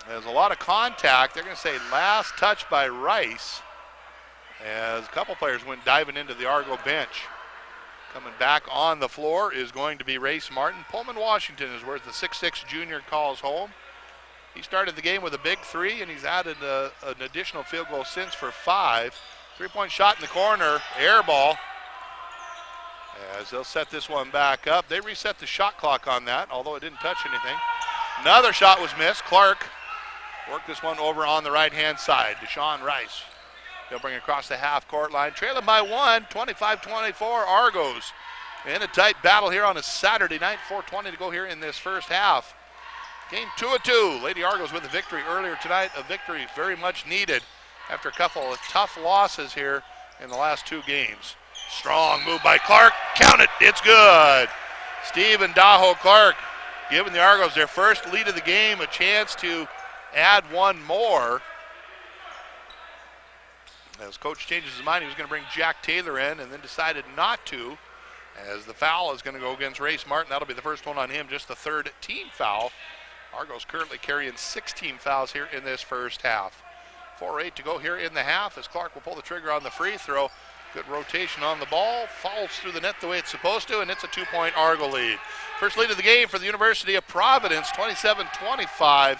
There's a lot of contact. They're going to say last touch by Rice, as a couple players went diving into the Argo bench. Coming back on the floor is going to be Race Martin. Pullman Washington is where the 6'6" junior calls home. He started the game with a big 3, and he's added an additional field goal since for 5. 3-point shot in the corner, air ball. As they'll set this one back up. They reset the shot clock on that, although it didn't touch anything. Another shot was missed. Clark worked this one over on the right-hand side. Deshaun Rice. They'll bring it across the half-court line. Trailing by 1, 25-24, Argos. In a tight battle here on a Saturday night. 4:20 to go here in this first half. Game 2 of 2. Lady Argos with a victory earlier tonight. A victory very much needed after a couple of tough losses here in the last 2 games. Strong move by Clark. Count it. It's good. Stephen Daho Clark giving the Argos their first lead of the game, a chance to add one more. As coach changes his mind, he was going to bring Jack Taylor in and then decided not to, as the foul is going to go against Race Martin. That'll be the first one on him, just the 3rd team foul. Argos currently carrying 6 team fouls here in this first half. 4:08 to go here in the half as Clark will pull the trigger on the free throw. Good rotation on the ball, falls through the net the way it's supposed to, and it's a 2-point Argo lead. First lead of the game for the University of Providence, 27-25.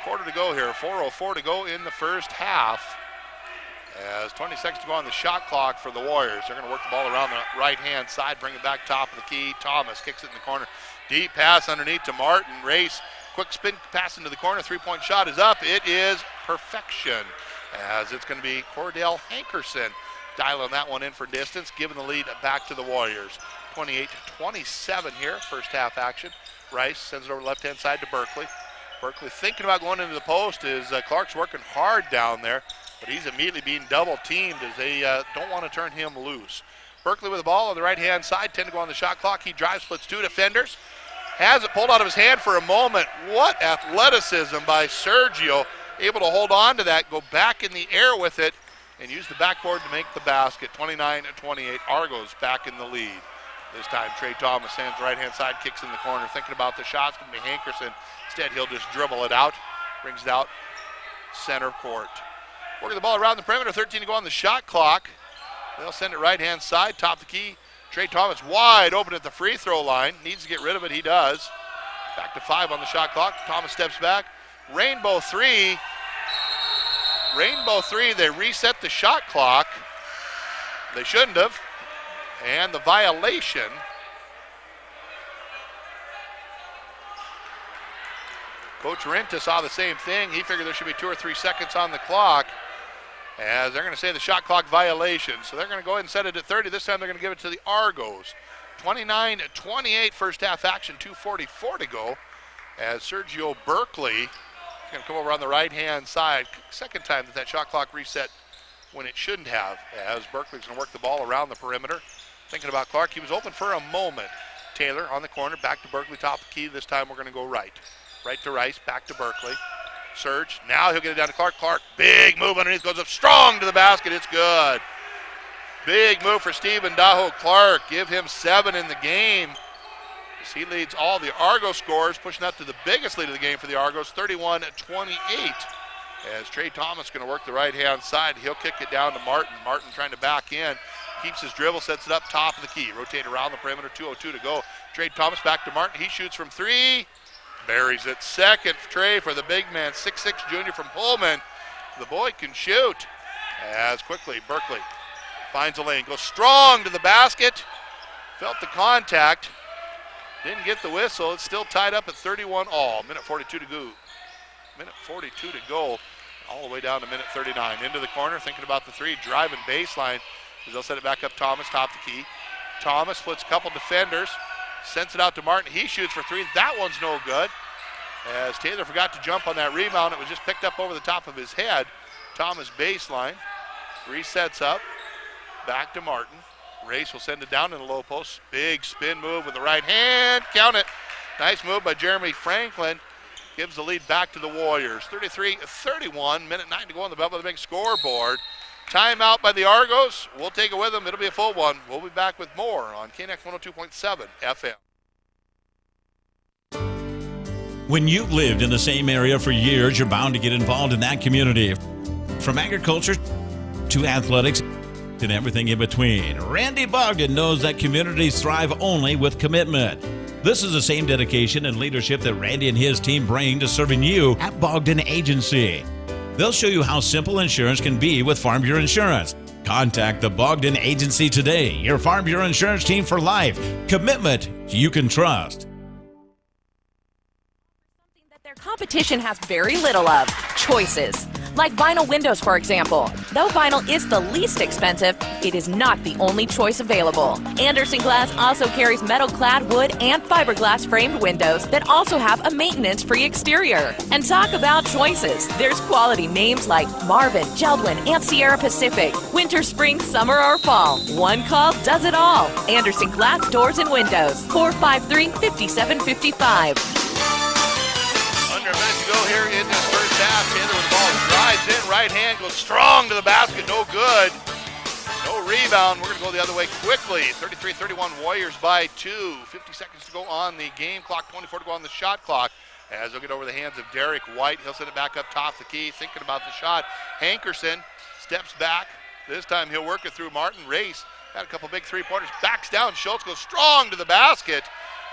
Quarter to go here, 4:04 to go in the first half. As 20 seconds to go on the shot clock for the Warriors. They're going to work the ball around the right-hand side, bring it back top of the key. Thomas kicks it in the corner. Deep pass underneath to Martin. Race, quick spin pass into the corner. 3-point shot is up. It is perfection, as it's going to be Cordell Hankerson dialing that one in for distance, giving the lead back to the Warriors. 28-27 here, first half action. Rice sends it over the left-hand side to Berkeley. Berkeley thinking about going into the post as Clark's working hard down there. but he's immediately being double-teamed as they don't want to turn him loose. Berkeley with the ball on the right-hand side, 10 to go on the shot clock. He drives, splits 2 defenders. Has it pulled out of his hand for a moment. What athleticism by Sergio. Able to hold on to that, go back in the air with it, and use the backboard to make the basket. 29-28, Argos back in the lead. This time, Trey Thomas stands the right-hand side, kicks in the corner, thinking about the shot's going to be Hankerson. Instead, he'll just dribble it out, brings it out, center court. Working the ball around the perimeter, 13 to go on the shot clock. They'll send it right-hand side, top the key. Trey Thomas wide open at the free throw line. Needs to get rid of it, he does. Back to 5 on the shot clock. Thomas steps back. Rainbow three. Rainbow three, they reset the shot clock. They shouldn't have. And the violation. Coach Renta saw the same thing. He figured there should be 2 or 3 seconds on the clock, as they're going to say the shot clock violation. So they're going to go ahead and set it at 30. This time they're going to give it to the Argos. 29-28 first half action, 2:44 to go, as Sergio Berkeley is going to come over on the right-hand side. Second time that shot clock reset when it shouldn't have, as Berkeley's going to work the ball around the perimeter. Thinking about Clark, he was open for a moment. Taylor on the corner, back to Berkeley, top of the key. This time we're going to go right. Right to Rice, back to Berkeley. Surge, now he'll get it down to Clark. Clark, big move underneath, goes up strong to the basket, it's good. Big move for Stephen Daho Clark, give him 7 in the game. As he leads all the Argos scorers, pushing up to the biggest lead of the game for the Argos, 31-28. As Trey Thomas going to work the right-hand side, he'll kick it down to Martin. Martin trying to back in, keeps his dribble, sets it up top of the key. Rotate around the perimeter, 2:02 to go. Trey Thomas back to Martin, he shoots from 3. Buries it. Second tray for the big man, 6'6" junior from Pullman. The boy can shoot. As quickly, Berkeley finds a lane, goes strong to the basket. Felt the contact. Didn't get the whistle. It's still tied up at 31 all. Minute 42 to go. Minute 42 to go. All the way down to minute 39. Into the corner, thinking about the 3. Driving baseline. As they'll set it back up, Thomas, top the key. Thomas splits a couple defenders. Sends it out to Martin. He shoots for 3. That one's no good. As Taylor forgot to jump on that rebound, it was just picked up over the top of his head. Thomas baseline. Resets up. Back to Martin. Race will send it down in the low post. Big spin move with the right hand. Count it. Nice move by Jeremy Franklin. Gives the lead back to the Warriors. 33-31. Minute 9 to go on the belt with the big scoreboard. Timeout by the Argos. We'll take it with them. It'll be a full one. We'll be back with more on KNX 102.7 FM. When you've lived in the same area for years, you're bound to get involved in that community. From agriculture to athletics and everything in between, Randy Bogdan knows that communities thrive only with commitment. This is the same dedication and leadership that Randy and his team bring to serving you at Bogdan Agency. They'll show you how simple insurance can be with Farm Bureau Insurance. Contact the Bogdan Agency today, your Farm Bureau Insurance team for life. Commitment you can trust. Their competition has very little of: choices. Like vinyl windows, for example. Though vinyl is the least expensive, it is not the only choice available. Anderson Glass also carries metal-clad wood and fiberglass framed windows that also have a maintenance-free exterior. And talk about choices. There's quality names like Marvin, Geldwin, and Sierra Pacific. Winter, spring, summer, or fall. One call does it all. Anderson Glass Doors and Windows. 453-5755. Under a minute to go here in this first half. Taylor with the ball drives in, right hand goes strong to the basket, no good. No rebound. We're going to go the other way quickly. 33-31, Warriors by 2. 50 seconds to go on the game clock, 24 to go on the shot clock. As they'll get over the hands of Derek White. He'll send it back up top the key, thinking about the shot. Hankerson steps back. This time he'll work it through Martin. Race had a couple big three-pointers. Backs down. Schultz goes strong to the basket.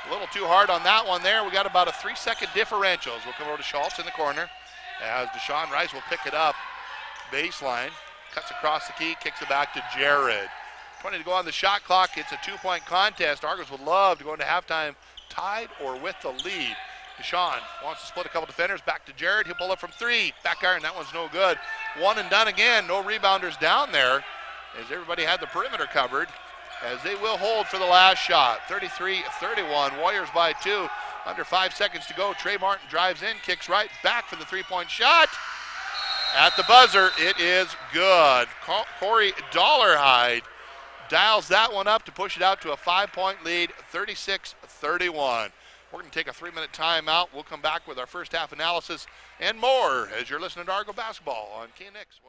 A little too hard on that one there. We got about a 3-second differential. We'll come over to Schultz in the corner as Deshaun Rice will pick it up. Baseline, cuts across the key, kicks it back to Jared. 20 to go on the shot clock. It's a 2-point contest. Argos would love to go into halftime tied or with the lead. Deshaun wants to split a couple defenders. Back to Jared. He'll pull up from 3. Back iron. That one's no good. One and done again. No rebounders down there as everybody had the perimeter covered. As they will hold for the last shot. 33-31, Warriors by 2. Under 5 seconds to go. Trey Martin drives in, kicks right, back for the 3-point shot. At the buzzer, it is good. Corey Dollarhide dials that one up to push it out to a 5-point lead, 36-31. We're going to take a 3-minute timeout. We'll come back with our first half analysis and more as you're listening to Argo Basketball on KNX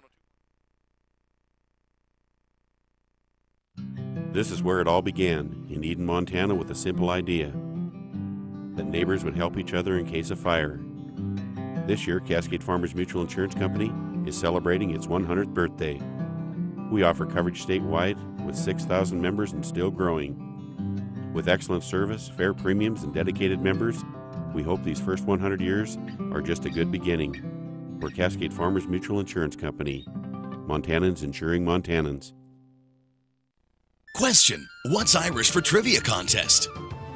102. This is where it all began, in Eden, Montana, with a simple idea that neighbors would help each other in case of fire. This year, Cascade Farmers Mutual Insurance Company is celebrating its 100th birthday. We offer coverage statewide with 6,000 members and still growing. With excellent service, fair premiums, and dedicated members, we hope these first 100 years are just a good beginning. We're Cascade Farmers Mutual Insurance Company. Montanans insuring Montanans. Question: what's Irish for trivia contest?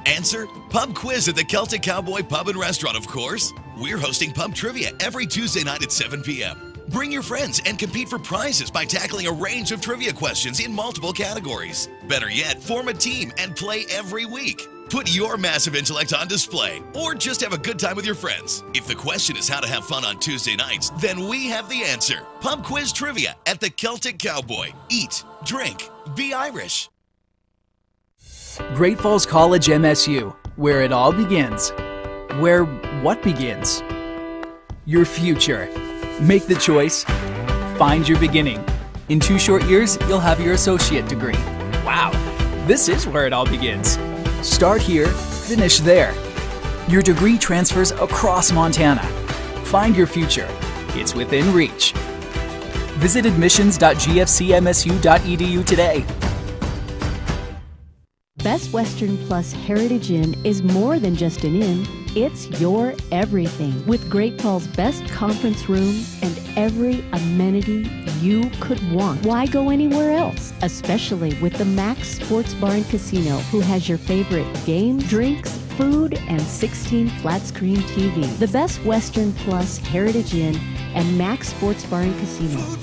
Answer: pub quiz at the Celtic Cowboy Pub and Restaurant, of course. We're hosting pub trivia every Tuesday night at 7 p.m. Bring your friends and compete for prizes by tackling a range of trivia questions in multiple categories. Better yet, form a team and play every week. Put your massive intellect on display, or just have a good time with your friends. If the question is how to have fun on Tuesday nights, then we have the answer. Pub quiz trivia at the Celtic Cowboy. Eat, drink, be Irish. Great Falls College MSU, where it all begins. Where what begins? Your future. Make the choice. Find your beginning. In 2 short years, you'll have your associate degree. Wow, this is where it all begins. Start here, finish there. Your degree transfers across Montana. Find your future. It's within reach. Visit admissions.gfcmsu.edu today. Best Western Plus Heritage Inn is more than just an inn, it's your everything. With Great Falls' best conference rooms and every amenity you could want. Why go anywhere else? Especially with the Max Sports Bar and Casino, who has your favorite games, drinks, food, and 16 flat-screen TV. The Best Western Plus Heritage Inn and Max Sports Bar and Casino.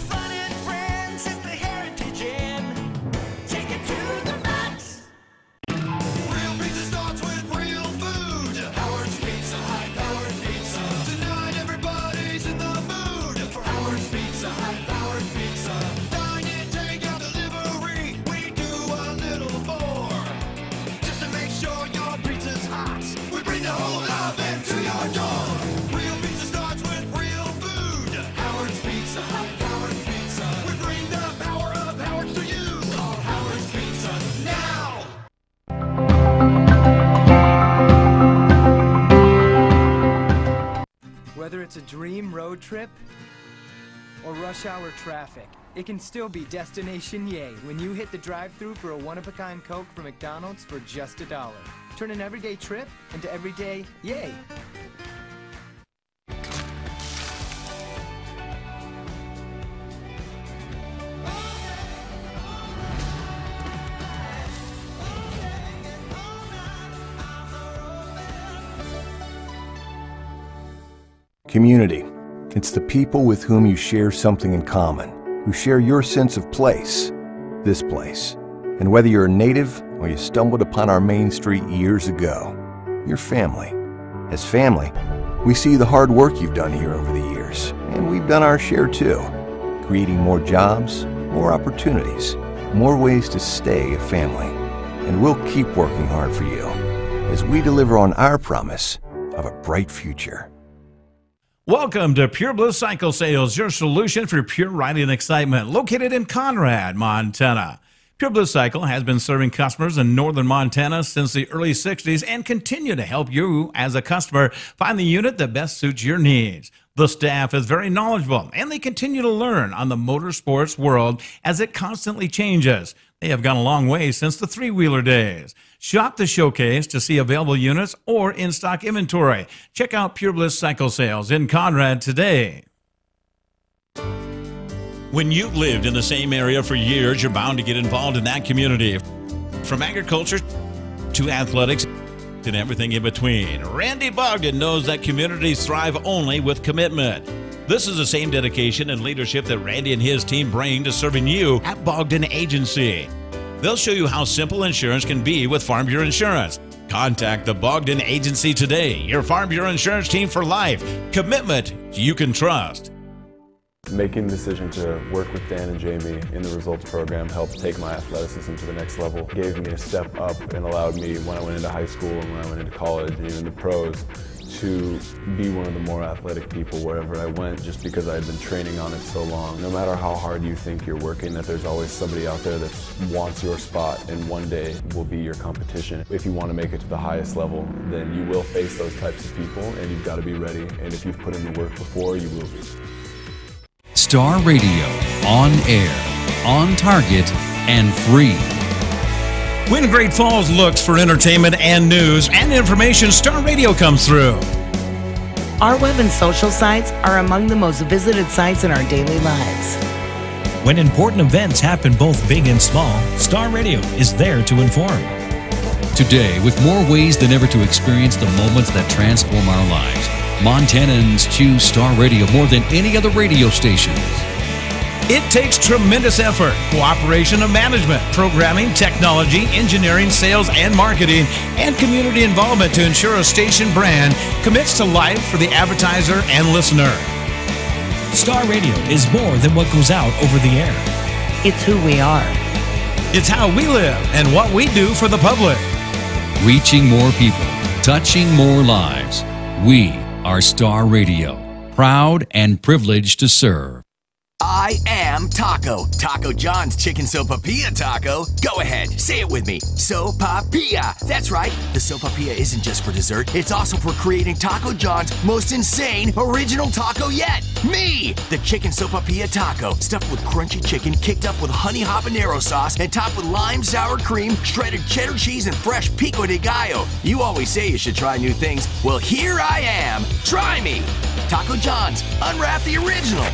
Whether it's a dream road trip or rush hour traffic, it can still be Destination Yay when you hit the drive-thru for a one-of-a-kind Coke from McDonald's for just $1. Turn an everyday trip into everyday yay. Community. It's the people with whom you share something in common, who share your sense of place, this place. And whether you're a native or you stumbled upon our main street years ago, you're family. As family, we see the hard work you've done here over the years, and we've done our share too, creating more jobs, more opportunities, more ways to stay a family. And we'll keep working hard for you as we deliver on our promise of a bright future. Welcome to Pure Bliss Cycle Sales, your solution for pure riding excitement, located in Conrad, Montana. Pure Bliss Cycle has been serving customers in northern Montana since the early 60s and continue to help you as a customer find the unit that best suits your needs. The staff is very knowledgeable and they continue to learn on the motorsports world as it constantly changes. They have gone a long way since the three-wheeler days. Shop the showcase to see available units or in-stock inventory. Check out Pure Bliss Cycle Sales in Conrad today. When you've lived in the same area for years, you're bound to get involved in that community. From agriculture to athletics and everything in between, Randy Bogdan knows that communities thrive only with commitment. This is the same dedication and leadership that Randy and his team bring to serving you at Bogdan Agency. They'll show you how simple insurance can be with Farm Bureau Insurance. Contact the Bogdan Agency today, your Farm Bureau Insurance team for life. Commitment you can trust. Making the decision to work with Dan and Jamie in the results program helped take my athleticism to the next level. Gave me a step up and allowed me, when I went into high school and when I went into college and even the pros, to be one of the more athletic people wherever I went, just because I had been training on it so long. No matter how hard you think you're working, that there's always somebody out there that wants your spot and one day will be your competition. If you want to make it to the highest level, then you will face those types of people and you've got to be ready. And if you've put in the work before, you will be. Star Radio, on air, on target, and free. When Great Falls looks for entertainment and news and information, Star Radio comes through. Our web and social sites are among the most visited sites in our daily lives. When important events happen both big and small, Star Radio is there to inform. Today, with more ways than ever to experience the moments that transform our lives, Montanans choose Star Radio more than any other radio stations. It takes tremendous effort, cooperation of management, programming, technology, engineering, sales, and marketing, and community involvement to ensure a station brand commits to life for the advertiser and listener. Star Radio is more than what goes out over the air. It's who we are. It's how we live and what we do for the public. Reaching more people, touching more lives. We are Star Radio, proud and privileged to serve. I am Taco. Taco John's Chicken Sopapilla Taco. Go ahead, say it with me. Sopapilla. That's right. The Sopapilla isn't just for dessert. It's also for creating Taco John's most insane original taco yet. Me! The Chicken Sopapilla Taco. Stuffed with crunchy chicken, kicked up with honey habanero sauce, and topped with lime sour cream, shredded cheddar cheese, and fresh pico de gallo. You always say you should try new things. Well, here I am. Try me. Taco John's. Unwrap the original.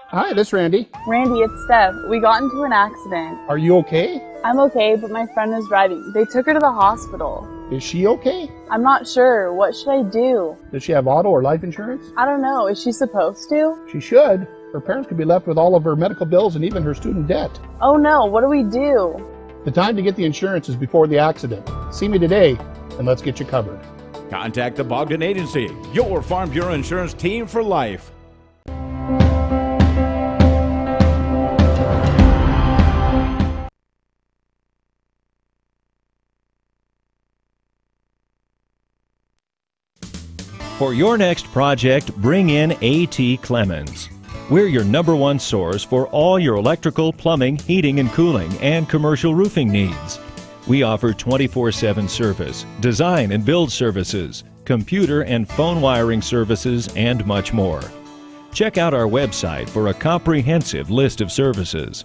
Hi, this is Randy. Randy, it's Steph. We got into an accident. Are you okay? I'm okay, but my friend is driving. They took her to the hospital. Is she okay? I'm not sure. What should I do? Does she have auto or life insurance? I don't know. Is she supposed to? She should. Her parents could be left with all of her medical bills and even her student debt. Oh no, what do we do? The time to get the insurance is before the accident. See me today, and let's get you covered. Contact the Bogdan Agency, your Farm Bureau insurance team for life. For your next project, bring in A.T. Clemens. We're your #1 source for all your electrical, plumbing, heating and cooling, and commercial roofing needs. We offer 24/7 service, design and build services, computer and phone wiring services, and much more. Check out our website for a comprehensive list of services.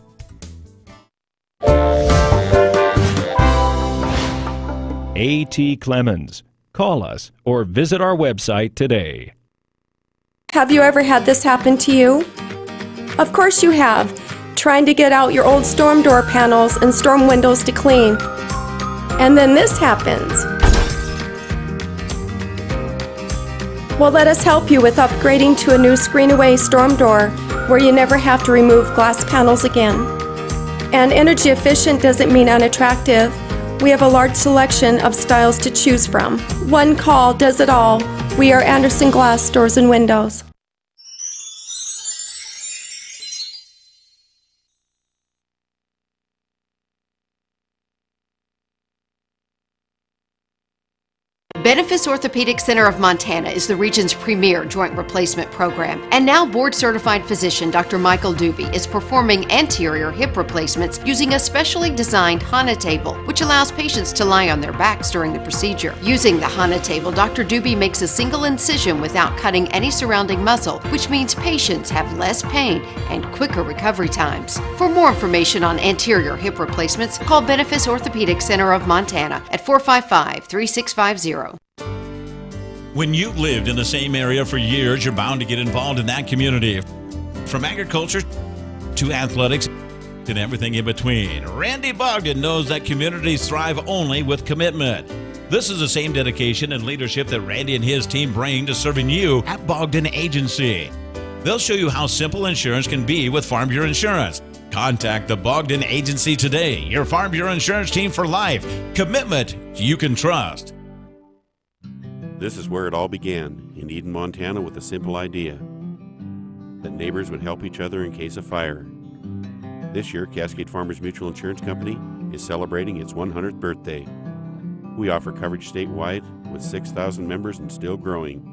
A.T. Clemens. Call us or visit our website today. Have you ever had this happen to you? Of course you have, trying to get out your old storm door panels and storm windows to clean. And then this happens. Well, let us help you with upgrading to a new screen-away storm door where you never have to remove glass panels again. And energy efficient doesn't mean unattractive. We have a large selection of styles to choose from. One call does it all. We are Anderson Glass Doors and Windows. Benefis Orthopedic Center of Montana is the region's premier joint replacement program. And now board-certified physician Dr. Michael Doobie is performing anterior hip replacements using a specially designed HANA table, which allows patients to lie on their backs during the procedure. Using the HANA table, Dr. Doobie makes a single incision without cutting any surrounding muscle, which means patients have less pain and quicker recovery times. For more information on anterior hip replacements, call Benefis Orthopedic Center of Montana at 455-3650. When you've lived in the same area for years, you're bound to get involved in that community. From agriculture to athletics and everything in between, Randy Bogdan knows that communities thrive only with commitment. This is the same dedication and leadership that Randy and his team bring to serving you at Bogdan Agency. They'll show you how simple insurance can be with Farm Bureau Insurance. Contact the Bogdan Agency today, your Farm Bureau Insurance team for life. Commitment you can trust. This is where it all began, in Eden, Montana, with a simple idea that neighbors would help each other in case of fire. This year, Cascade Farmers Mutual Insurance Company is celebrating its 100th birthday. We offer coverage statewide with 6,000 members and still growing.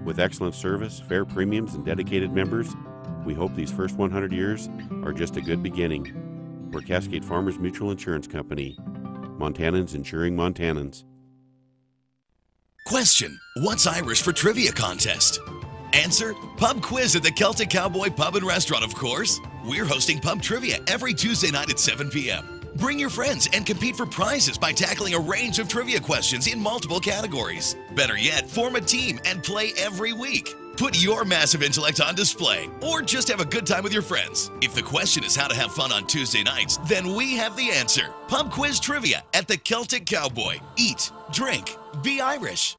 With excellent service, fair premiums, and dedicated members, we hope these first 100 years are just a good beginning. We're Cascade Farmers Mutual Insurance Company. Montanans insuring Montanans. Question: what's Irish for trivia contest? Answer: pub quiz at the Celtic Cowboy Pub and Restaurant, of course. We're hosting pub trivia every Tuesday night at 7 p.m. Bring your friends and compete for prizes by tackling a range of trivia questions in multiple categories. Better yet, form a team and play every week. Put your massive intellect on display, or just have a good time with your friends. If the question is how to have fun on Tuesday nights, then we have the answer. Pub quiz trivia at the Celtic Cowboy. Eat, drink, be Irish.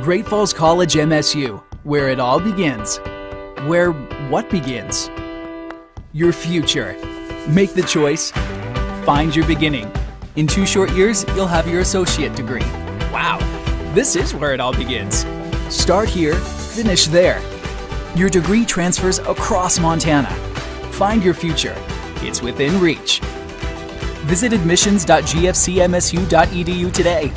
Great Falls College MSU, where it all begins. Where what begins? Your future. Make the choice. Find your beginning. In 2 short years, you'll have your associate degree. Wow, this is where it all begins. Start here, finish there. Your degree transfers across Montana. Find your future. It's within reach. Visit admissions.gfcmsu.edu today.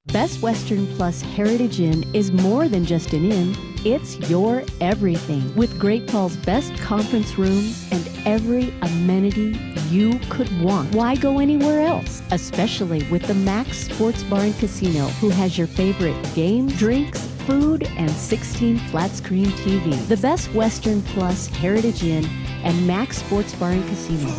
Best Western Plus Heritage Inn is more than just an inn, it's your everything. With Great Falls' best conference rooms and every amenity you could want. Why go anywhere else? Especially with the Max Sports Bar and Casino, who has your favorite game, drinks, food, and 16 flat-screen TV. The Best Western Plus Heritage Inn and Max Sports Bar and Casino.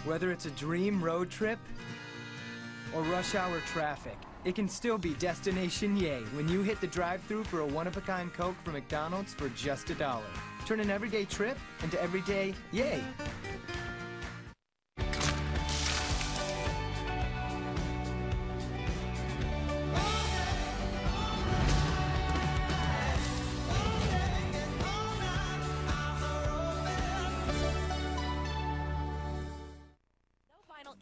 Whether it's a dream road trip or rush hour traffic, it can still be destination yay when you hit the drive-thru for a one-of-a-kind Coke from McDonald's for just $1. Turn an everyday trip into everyday yay.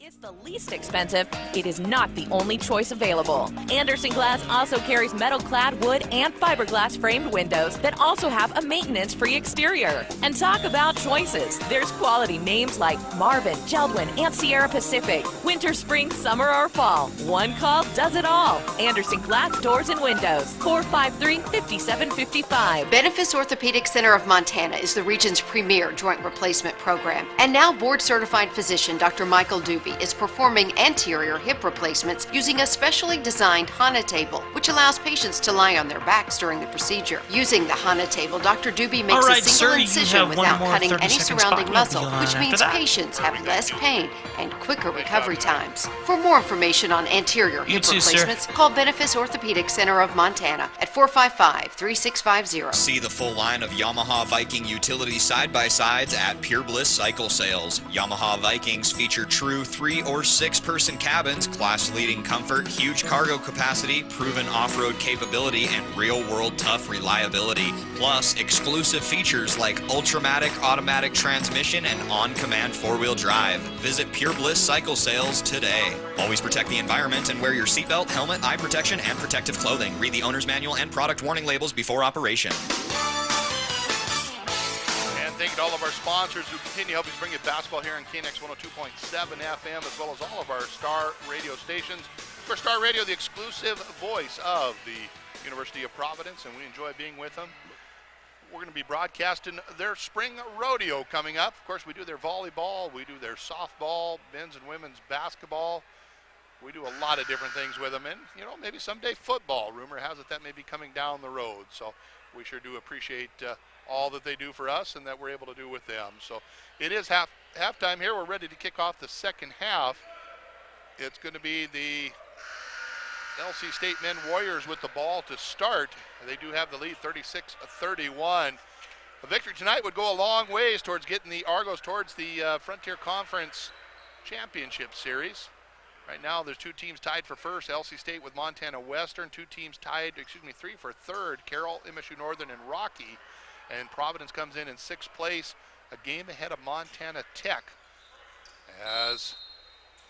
Is the least expensive, it is not the only choice available. Anderson Glass also carries metal-clad wood and fiberglass framed windows that also have a maintenance-free exterior. And talk about choices. There's quality names like Marvin, Geldwin, and Sierra Pacific. Winter, spring, summer, or fall. One call does it all. Anderson Glass Doors and Windows. 453-5755. Benefis Orthopedic Center of Montana is the region's premier joint replacement program. And now board-certified physician Dr. Michael Doobie is performing anterior hip replacements using a specially designed HANA table, which allows patients to lie on their backs during the procedure. Using the HANA table, Dr. Doobie makes a single incision without cutting any surrounding muscle, which means patients have less pain and quicker recovery times. For more information on anterior hip replacements, call Benefis Orthopedic Center of Montana at 455-3650. See the full line of Yamaha Viking utility side-by-sides at Pure Bliss Cycle Sales. Yamaha Vikings feature true 3- or 6-person cabins, class-leading comfort, huge cargo capacity, proven off-road capability, and real-world tough reliability. Plus, exclusive features like Ultramatic automatic transmission and on-command 4-wheel drive. Visit Pure Bliss Cycle Sales today. Always protect the environment and wear your seatbelt, helmet, eye protection, and protective clothing. Read the owner's manual and product warning labels before operation. Thank you to all of our sponsors who continue helping bring you basketball here on KNX 102.7 FM, as well as all of our Star Radio stations. For Star Radio, the exclusive voice of the University of Providence, and we enjoy being with them. we're going to be broadcasting their spring rodeo coming up. Of course, we do their volleyball, we do their softball, men's and women's basketball. We do a lot of different things with them, and maybe someday football. Rumor has it that may be coming down the road. So we sure do appreciate all that they do for us and that we're able to do with them. So it is halftime here. We're ready to kick off the second half. It's going to be the LC State men Warriors with the ball to start. They do have the lead, 36-31. A victory tonight would go a long ways towards getting the Argos towards the Frontier Conference Championship Series. Right now, there's two teams tied for first, LC State with Montana Western. Three for third, Carroll, MSU Northern, and Rocky. And Providence comes in sixth place, a game ahead of Montana Tech, as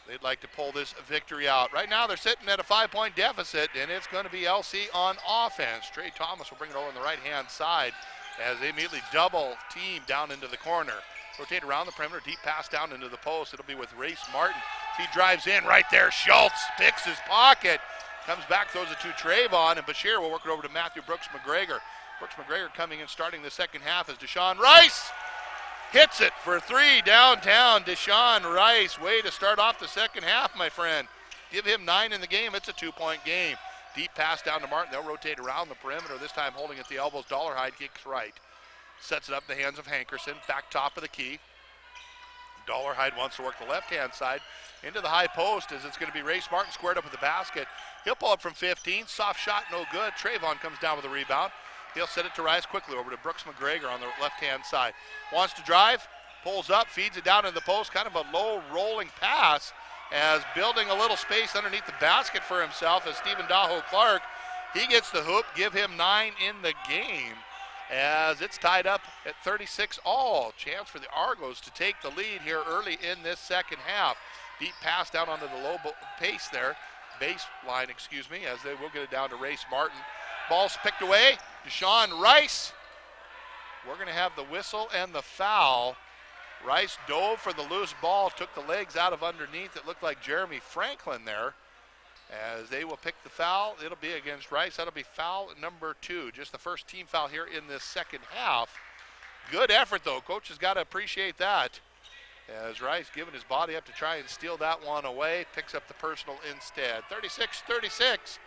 they'd like to pull this victory out. Right now, they're sitting at a 5-point deficit, and it's going to be LC on offense. Trey Thomas will bring it over on the right-hand side as they immediately double team down into the corner. Rotate around the perimeter, deep pass down into the post. It'll be with Race Martin. He drives in right there. Schultz picks his pocket, comes back, throws it to Trayvon, and Bashir will work it over to Matthew Brooks McGregor. Brooks McGregor coming in starting the second half as Deshaun Rice hits it for three downtown. Deshaun Rice, way to start off the second half, my friend. Give him 9 in the game. It's a 2-point game. Deep pass down to Martin. They'll rotate around the perimeter, this time holding at the elbows. Dollarhide kicks right. Sets it up in the hands of Hankerson, back top of the key. Dollarhide wants to work the left-hand side into the high post as it's going to be Race Martin squared up with the basket. He'll pull up from 15. Soft shot, no good. Trayvon comes down with a rebound. He'll set it to Rice quickly over to Brooks McGregor on the left-hand side. Wants to drive, pulls up, feeds it down in the post. Kind of a low rolling pass as building a little space underneath the basket for himself as Stephen Daho Clark. He gets the hoop, give him 9 in the game, as it's tied up at 36 all. Chance for the Argos to take the lead here early in this second half. Deep pass down onto the low pace there, baseline, as they will get it down to Race Martin. Ball's picked away. Deshaun Rice. We're going to have the whistle and the foul. Rice dove for the loose ball, took the legs out of underneath. It looked like Jeremy Franklin there. As they will pick the foul, it'll be against Rice. That'll be foul number 2. Just the first team foul here in this second half. Good effort, though. Coach has got to appreciate that. As Rice giving his body up to try and steal that one away, picks up the personal instead. 36-36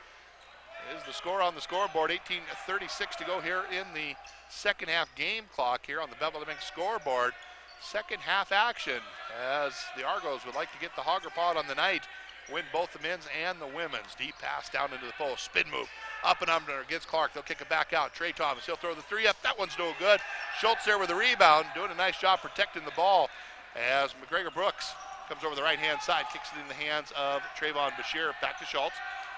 is the score on the scoreboard. 18:36 to go here in the second half game clock here on the Bevel Bank scoreboard. Second half action as the Argos would like to get the Hogger Pod on the night. Win both the men's and the women's. Deep pass down into the post. Spin move. Up and under against Clark. They'll kick it back out. Trey Thomas. He'll throw the 3 up. That one's no good. Schultz there with the rebound. Doing a nice job protecting the ball as McGregor Brooks comes over the right-hand side. Kicks it in the hands of Trayvon Bashir. Back to Schultz.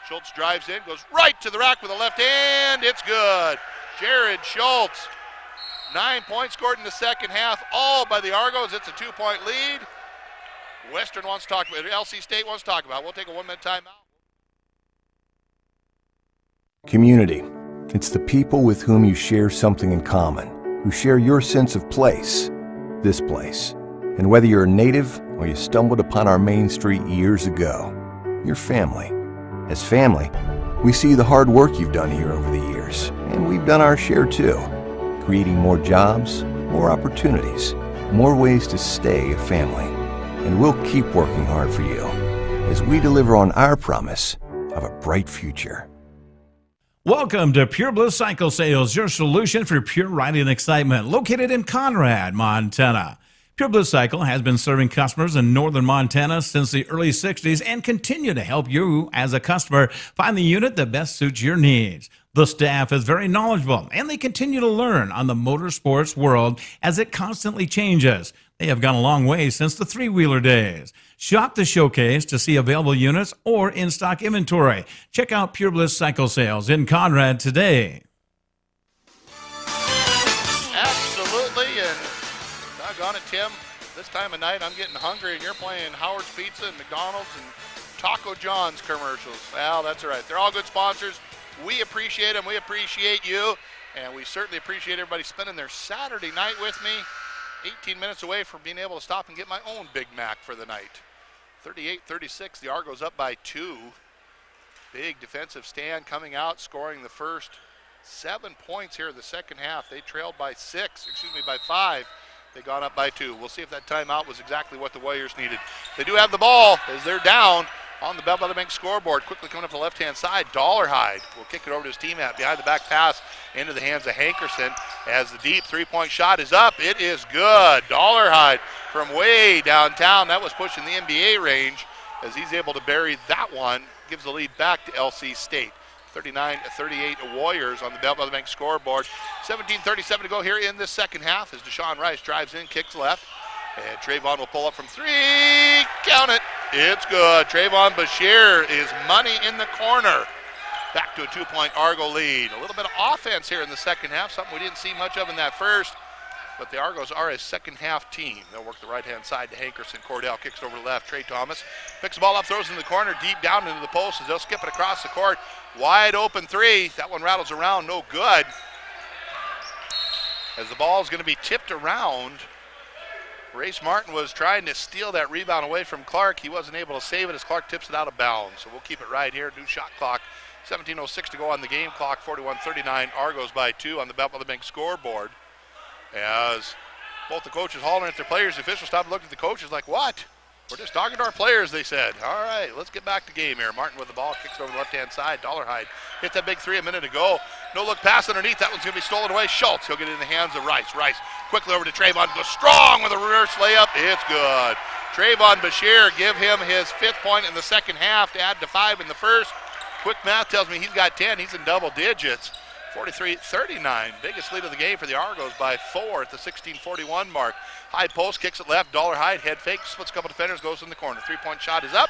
Schultz drives in. Goes right to the rack with the left hand. It's good. Jared Schultz. 9 points scored in the second half. All by the Argos. It's a 2-point lead. Western wants to talk about it. LC State wants to talk about it. We'll take a 1-minute timeout. Community. It's the people with whom you share something in common, who share your sense of place, this place. And whether you're a native or you stumbled upon our main street years ago, you're family. As family, we see the hard work you've done here over the years, and we've done our share too, creating more jobs, more opportunities, more ways to stay a family. And we'll keep working hard for you as we deliver on our promise of a bright future. Welcome to Pure Bliss Cycle Sales, your solution for pure riding excitement, located in Conrad, Montana. Pure Bliss Cycle has been serving customers in northern Montana since the early 60s and continue to help you as a customer find the unit that best suits your needs. The staff is very knowledgeable and they continue to learn on the motorsports world as it constantly changes. They have gone a long way since the three-wheeler days. Shop the showcase to see available units or in-stock inventory. Check out Pure Bliss Cycle Sales in Conrad today. Absolutely, and doggone it, Tim, this time of night I'm getting hungry and you're playing Howard's Pizza and McDonald's and Taco John's commercials. Well, that's all right. They're all good sponsors. We appreciate them. We appreciate you, and we certainly appreciate everybody spending their Saturday night with me. 18 minutes away from being able to stop and get my own Big Mac for the night. 38-36, the Argos up by 2. Big defensive stand coming out, scoring the first 7 points here in the second half. They trailed by 5. They got up by 2. We'll see if that timeout was exactly what the Warriors needed. They do have the ball as they're down on the Bell Builder Bank scoreboard. Quickly coming up the left-hand side, Dollarhide will kick it over to his teammate. Behind the back pass into the hands of Hankerson as the deep three-point shot is up. It is good. Dollarhide from way downtown. That was pushing the NBA range as he's able to bury that one. Gives the lead back to LC State. 39-38 Warriors on the Bell Builder Bank scoreboard. 17:37 to go here in the second half as Deshaun Rice drives in, kicks left. And Trayvon will pull up from 3. Count it. It's good. Trayvon Bashir is money in the corner. Back to a 2-point Argo lead. A little bit of offense here in the second half, something we didn't see much of in that first. But the Argos are a second half team. They'll work the right-hand side to Hankerson. Cordell kicks over to the left. Trey Thomas picks the ball up, throws it in the corner, deep down into the post as they'll skip it across the court. Wide open 3. That one rattles around, no good. As the ball is going to be tipped around. Race Martin was trying to steal that rebound away from Clark. He wasn't able to save it as Clark tips it out of bounds. So we'll keep it right here. New shot clock. 17:06 to go on the game clock. 41-39. Argos by 2 on the Bell Builder Bank scoreboard. As both the coaches hollering at their players, the officials stopped and looked at the coaches like, what? We're just talking to our players, they said. All right, let's get back to game here. Martin with the ball, kicks it over the left-hand side. Dollarhide hit that big 3 a minute ago. No-look pass underneath. That one's going to be stolen away. Schultz, he'll get it in the hands of Rice. Rice quickly over to Trayvon. Goes strong with a reverse layup. It's good. Trayvon Bashir, give him his 5th point in the second half to add to 5 in the first. Quick math tells me he's got 10. He's in double digits. 43-39. Biggest lead of the game for the Argos by 4 at the 16:41 mark. High post, kicks it left. Dollarhide, head fake, splits a couple defenders, goes in the corner. 3-point shot is up.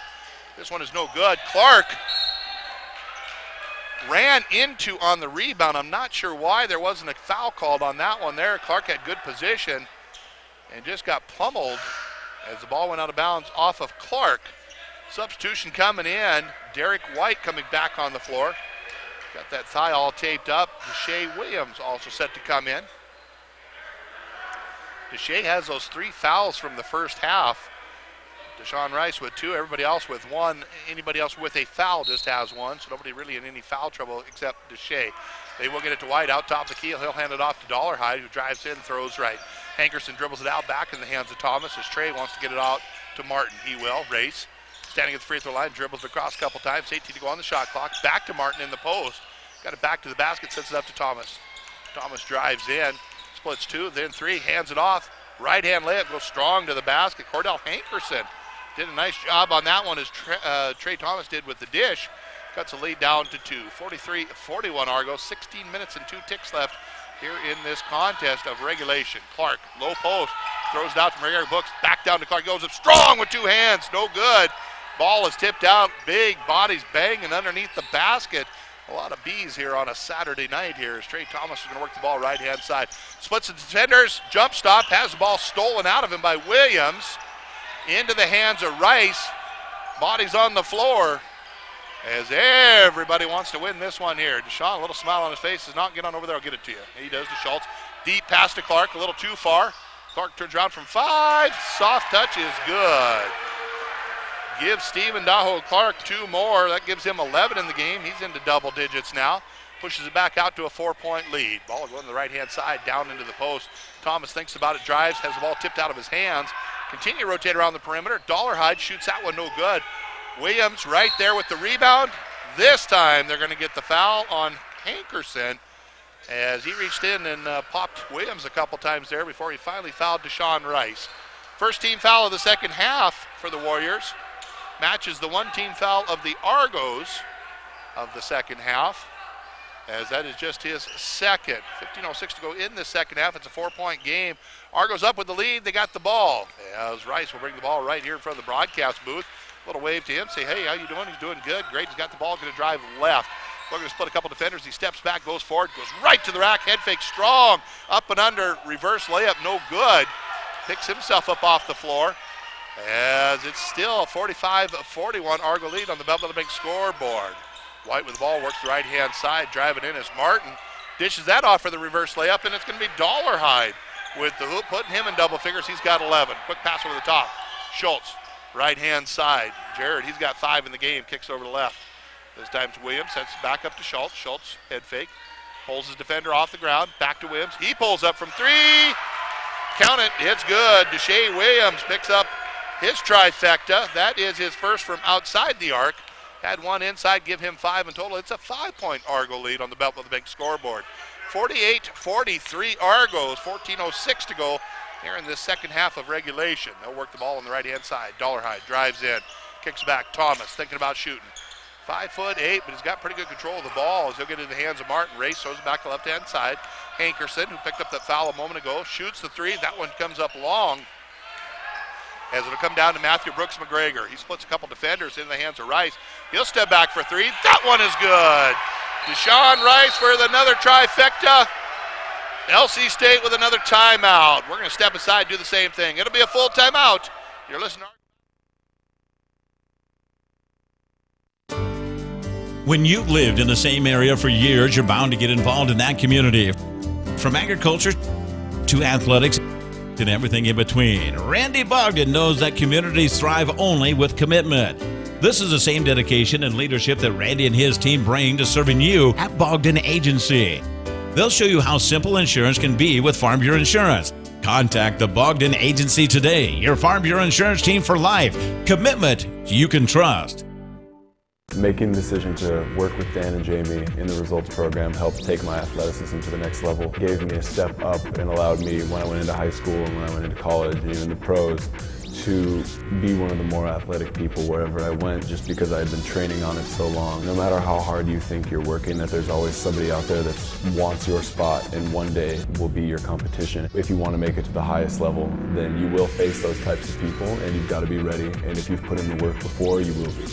This one is no good. Clark ran into on the rebound. I'm not sure why there wasn't a foul called on that one there. Clark had good position and just got pummeled as the ball went out of bounds off of Clark. Substitution coming in. Derek White coming back on the floor. Got that thigh all taped up. Deshae Williams also set to come in. Deshae has those 3 fouls from the first half. Deshaun Rice with 2, everybody else with 1. Anybody else with a foul just has 1, so nobody really in any foul trouble except Deshae. They will get it to White out top of the key. He'll hand it off to Dollarhide, who drives in, throws right. Hankerson dribbles it out back in the hands of Thomas as Trey wants to get it out to Martin. He will. Race. Standing at the free throw line, dribbles across a couple times. 18 to go on the shot clock. Back to Martin in the post. Got it back to the basket, sets it up to Thomas. Thomas drives in, splits 2, then 3, hands it off. Right-hand layup goes strong to the basket. Cordell Hankerson did a nice job on that one as Trey Thomas did with the dish. Cuts the lead down to 2. 43-41 Argos. 16 minutes and 2 ticks left here in this contest of regulation. Clark, low post, throws it out to McGregor Books. Back down to Clark, goes up strong with 2 hands. No good. Ball is tipped out. Big bodies banging underneath the basket. A lot of bees here on a Saturday night here as Trey Thomas is going to work the ball right-hand side. Splits the defenders, jump stop, has the ball stolen out of him by Williams. Into the hands of Rice. Bodies on the floor as everybody wants to win this one here. Deshaun, a little smile on his face, does not get on over there, I'll get it to you. He does to Schultz. Deep pass to Clark, a little too far. Clark turns around from 5. Soft touch is good. Gives Stephen Daho Clark 2 more. That gives him 11 in the game. He's into double digits now. Pushes it back out to a 4-point lead. Ball going to the right-hand side, down into the post. Thomas thinks about it, drives, has the ball tipped out of his hands. Continue to rotate around the perimeter. Dollarhide shoots that one no good. Williams right there with the rebound. This time they're going to get the foul on Hankerson as he reached in and popped Williams a couple times there before he finally fouled Deshaun Rice. First team foul of the second half for the Warriors. Matches the 1-team foul of the Argos of the second half, as that is just his second. 15:06 to go in the second half. It's a 4-point game. Argos up with the lead. They got the ball. As Rice will bring the ball right here in front of the broadcast booth. A little wave to him. Say, hey, how you doing? He's doing good. Great. He's got the ball. Going to drive left. We're going to split a couple defenders. He steps back, goes forward, goes right to the rack. Head fake strong. Up and under. Reverse layup. No good. Picks himself up off the floor. As it's still 45-41 Argo lead on the Bell Builder Bank scoreboard. White with the ball, works the right-hand side, driving in as Martin dishes that off for the reverse layup, and it's going to be Dollarhide with the hoop, putting him in double figures. He's got 11. Quick pass over the top. Schultz, right-hand side. Jared, he's got 5 in the game, kicks over the left. This time to Williams, sends it back up to Schultz. Schultz, head fake, Pulls his defender off the ground. Back to Williams. He pulls up from 3. Count it. It's good. Deshae Williams picks up his trifecta. That is his first from outside the arc. Had one inside, give him 5 in total. It's a 5-point Argo lead on the Belt of the Bank scoreboard. 48-43 Argos, 14:06 to go here in this second half of regulation. They'll work the ball on the right-hand side. Dollarhide drives in, kicks back. Thomas thinking about shooting. 5'8", but he's got pretty good control of the ball as he'll get into the hands of Martin. Race throws it back to left-hand side. Hankerson, who picked up that foul a moment ago, shoots the 3. That one comes up long, as it'll come down to Matthew Brooks McGregor. He splits a couple defenders in the hands of Rice. He'll step back for 3. That one is good. Deshaun Rice for another trifecta. LC State with another timeout. We're going to step aside, do the same thing. It'll be a full timeout. You're listening. When you've lived in the same area for years, you're bound to get involved in that community. From agriculture to athletics and everything in between, Randy Bogdan knows that communities thrive only with commitment. This is the same dedication and leadership that Randy and his team bring to serving you at Bogdan Agency. They'll show you how simple insurance can be with Farm Bureau Insurance. Contact the Bogdan Agency today, your Farm Bureau Insurance team for life. Commitment you can trust. Making the decision to work with Dan and Jamie in the results program helped take my athleticism to the next level. It gave me a step up and allowed me, when I went into high school and when I went into college and even the pros, to be one of the more athletic people wherever I went, just because I had been training on it so long. No matter how hard you think you're working, that there's always somebody out there that wants your spot and one day will be your competition. If you want to make it to the highest level, then you will face those types of people and you've got to be ready. And if you've put in the work before, you will be.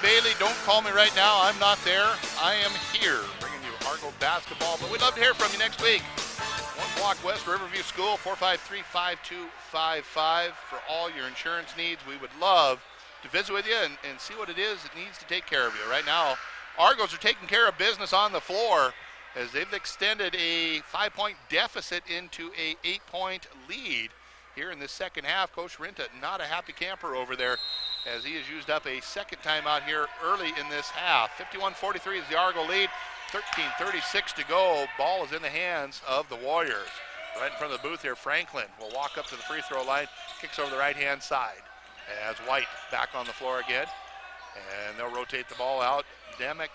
Bailey, don't call me right now. I'm not there. I am here bringing you Argo basketball, but we'd love to hear from you next week. 1 block west, Riverview School, 453-5255 for all your insurance needs. We would love to visit with you and see what it is that needs to take care of you. Right now, Argos are taking care of business on the floor as they've extended a 5-point deficit into a 8-point lead here in the second half. Coach Rinta, not a happy camper over there, as he has used up a second timeout here early in this half. 51-43 is the Argo lead. 13:36 to go. Ball is in the hands of the Warriors. Right in front of the booth here, Franklin will walk up to the free throw line, kicks over the right-hand side. As White back on the floor again. And they'll rotate the ball out. Demek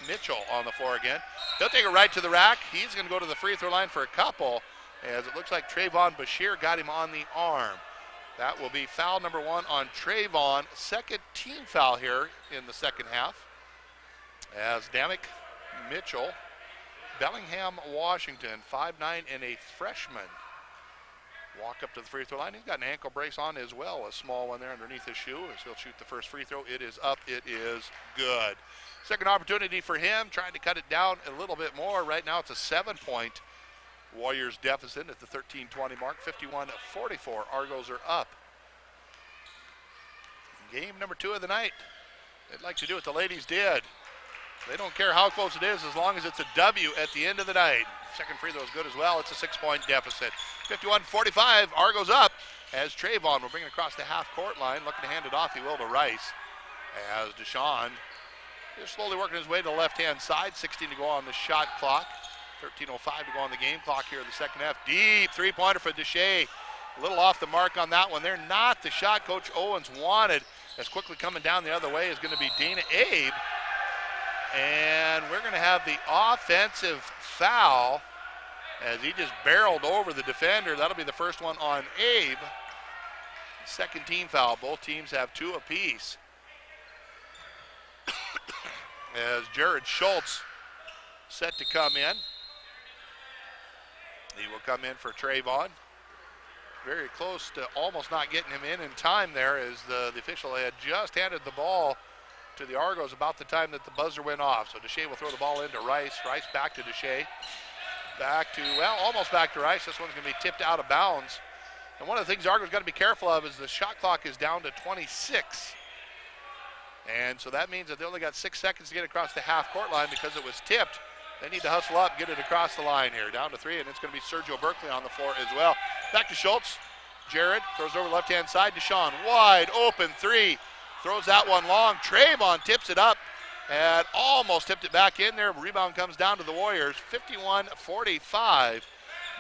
Mitchell on the floor again. They'll take it right to the rack. He's going to go to the free throw line for a couple, as it looks like Trayvon Bashir got him on the arm. That will be foul number 1 on Trayvon. Second team foul here in the second half. As Demek Mitchell, Bellingham, Washington, 5'9" and a freshman, walk up to the free throw line. He's got an ankle brace on as well, a small one there underneath his shoe, as he'll shoot the first free throw. It is up, it is good. Second opportunity for him, trying to cut it down a little bit more. Right now it's a 7-point Warriors deficit at the 13:20 mark. 51-44, Argos are up. Game number 2 of the night. They'd like to do what the ladies did. They don't care how close it is as long as it's a W at the end of the night. Second free throw is good as well. It's a 6-point deficit. 51-45, Argos up as Trayvon will bring it across the half-court line. Looking to hand it off, he will, to Rice. As Deshaun is slowly working his way to the left-hand side. 16 to go on the shot clock. 13:05 to go on the game clock here in the second half. Deep three-pointer for Deshae. A little off the mark on that one. They're not the shot Coach Owens wanted. As quickly coming down the other way is going to be Dana Abe. And we're going to have the offensive foul as he just barreled over the defender. That'll be the first one on Abe. Second team foul. Both teams have 2 apiece. As Jared Schultz set to come in. He will come in for Trayvon. Very close to almost not getting him in time there, as the official had just handed the ball to the Argos about the time that the buzzer went off. So Deshae will throw the ball into Rice. Rice back to Deshae. Back to, well, almost back to Rice. This one's going to be tipped out of bounds. And one of the things Argos got to be careful of is the shot clock is down to 26. And so that means that they only got 6 seconds to get across the half-court line because it was tipped. They need to hustle up, get it across the line here. Down to 3, and it's going to be Sergio Berkeley on the floor as well. Back to Schultz. Jared throws over left-hand side. Deshaun, wide open 3 throws that one long. Trayvon tips it up and almost tipped it back in there. Rebound comes down to the Warriors. 51-45.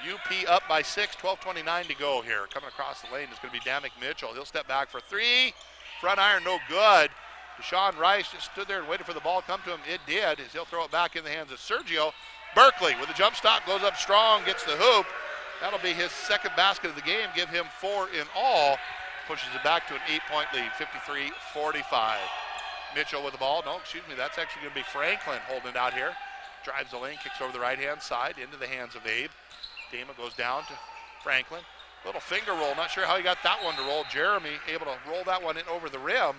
UP up by 6, 12:29 to go here. Coming across the lane is going to be Damick Mitchell. He'll step back for three. Front iron, no good. Deshaun Rice just stood there and waited for the ball to come to him. It did, as he'll throw it back in the hands of Sergio. Berkeley with a jump stop, goes up strong, gets the hoop. That'll be his second basket of the game, give him 4 in all. Pushes it back to an 8-point lead, 53-45. Mitchell with the ball. No, excuse me, that's actually going to be Franklin holding it out here. Drives the lane, kicks over the right-hand side into the hands of Abe. Dama goes down to Franklin. Little finger roll, not sure how he got that one to roll. Jeremy able to roll that one in over the rim.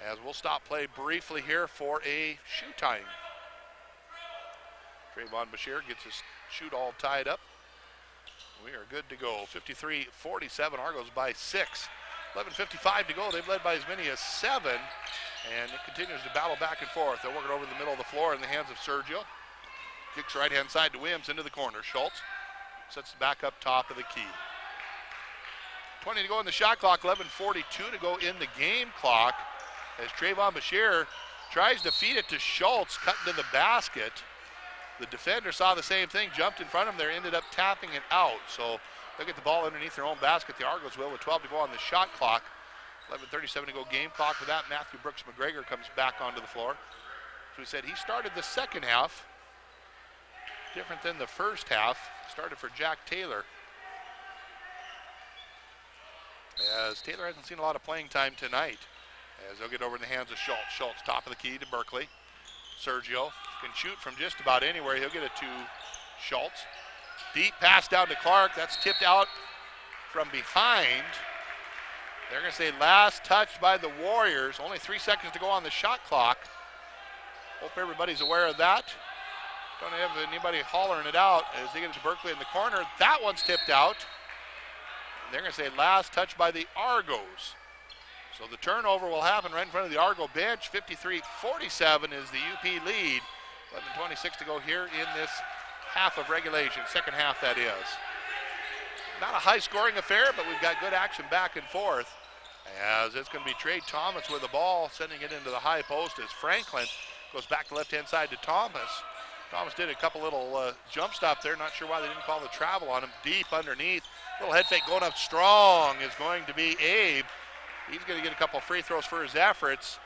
As we'll stop play briefly here for a shoe tying. Trayvon Bashir gets his shoot all tied up. We are good to go. 53-47, Argos by 6. 11:55 to go. They've led by as many as 7. And it continues to battle back and forth. They'll work it over the middle of the floor in the hands of Sergio. Kicks right-hand side to Williams into the corner. Schultz sets it back up top of the key. 20 to go in the shot clock. 11:42 to go in the game clock. As Trayvon Bashir tries to feed it to Schultz, cutting to the basket. The defender saw the same thing, jumped in front of him there, ended up tapping it out. So they'll get the ball underneath their own basket. The Argos will with 12 to go on the shot clock. 11:37 to go game clock. With that, Matthew Brooks McGregor comes back onto the floor. As we said, he started the second half. Different than the first half. Started for Jack Taylor. As Taylor hasn't seen a lot of playing time tonight. As they'll get over in the hands of Schultz. Schultz, top of the key to Berkeley. Sergio can shoot from just about anywhere. He'll get it to Schultz. Deep pass down to Clark. That's tipped out from behind. They're going to say last touch by the Warriors. Only 3 seconds to go on the shot clock. Hope everybody's aware of that. Don't have anybody hollering it out as they get it to Berkeley in the corner. That one's tipped out. And they're going to say last touch by the Argos. So the turnover will happen right in front of the Argo bench. 53-47 is the UP lead. 11:26 to go here in this half of regulation, second half that is. Not a high scoring affair, but we've got good action back and forth. As it's going to be Trey Thomas with the ball, sending it into the high post as Franklin goes back to left-hand side to Thomas. Thomas did a couple little jump stop there. Not sure why they didn't call the travel on him. Deep underneath. Little head fake going up strong is going to be Abe. He's going to get a couple free throws for his efforts.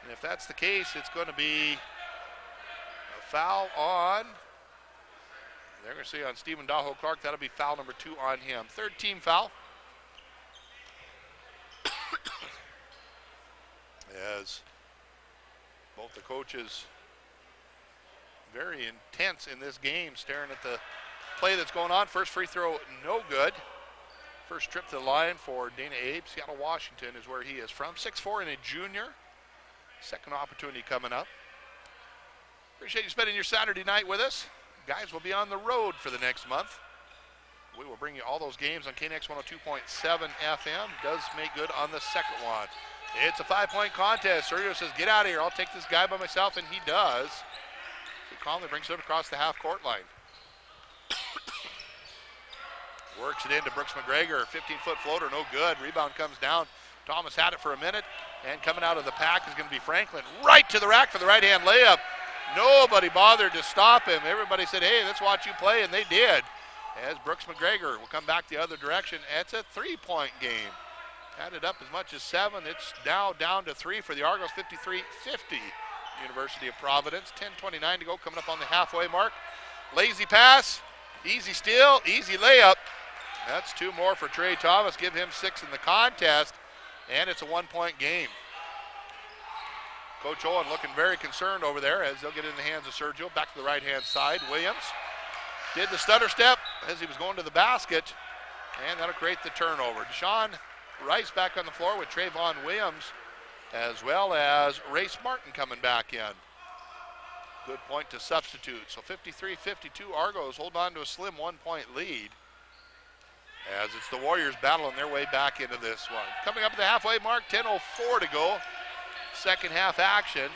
And if that's the case, it's going to be a foul on, they're going to say on Stephen Daho Clark, that'll be foul number 2 on him. Third team foul. As both the coaches very intense in this game, staring at the play that's going on. First free throw, no good. First trip to the line for Dana Abe. Seattle, Washington is where he is from. 6'4" and a junior. Second opportunity coming up. Appreciate you spending your Saturday night with us. Guys will be on the road for the next month. We will bring you all those games on KNX 102.7 FM. Does make good on the second one. It's a 5-point contest. Sergio says, get out of here. I'll take this guy by myself, and he does. He calmly brings it across the half-court line. Works it into Brooks McGregor. 15-foot floater, no good. Rebound comes down. Thomas had it for a minute. And coming out of the pack is going to be Franklin. Right to the rack for the right-hand layup. Nobody bothered to stop him. Everybody said, hey, let's watch you play, and they did. As Brooks McGregor will come back the other direction. It's a 3-point game. Added up as much as 7. It's now down to 3 for the Argos, 53-50. University of Providence. 10:29 to go, coming up on the halfway mark. Lazy pass, easy steal, easy layup. That's 2 more for Trey Thomas. Give him 6 in the contest, and it's a 1-point game. Coach Owen looking very concerned over there as they'll get in the hands of Sergio. Back to the right-hand side. Williams did the stutter step as he was going to the basket, and that'll create the turnover. Deshaun Rice back on the floor with Trayvon Williams, as well as Race Martin coming back in. Good point to substitute. So 53-52, Argos hold on to a slim 1-point lead as it's the Warriors battling their way back into this one. Coming up at the halfway mark, 10:04 to go. Second half action.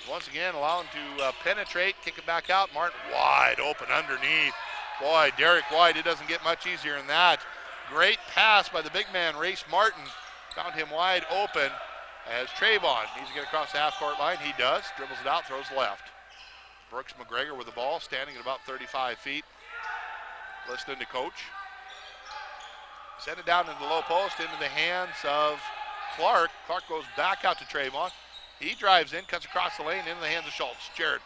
Once again allowing to penetrate, kick it back out. Martin wide open underneath. Boy, Derek White, it doesn't get much easier than that. Great pass by the big man, Race Martin. Found him wide open. as Trayvon needs to get across the half-court line. He does. Dribbles it out, throws left. Brooks McGregor with the ball, standing at about 35 feet. Listening to coach. Send it down into the low post, into the hands of Clark. Clark goes back out to Trayvon. He drives in, cuts across the lane, into the hands of Schultz. Jared,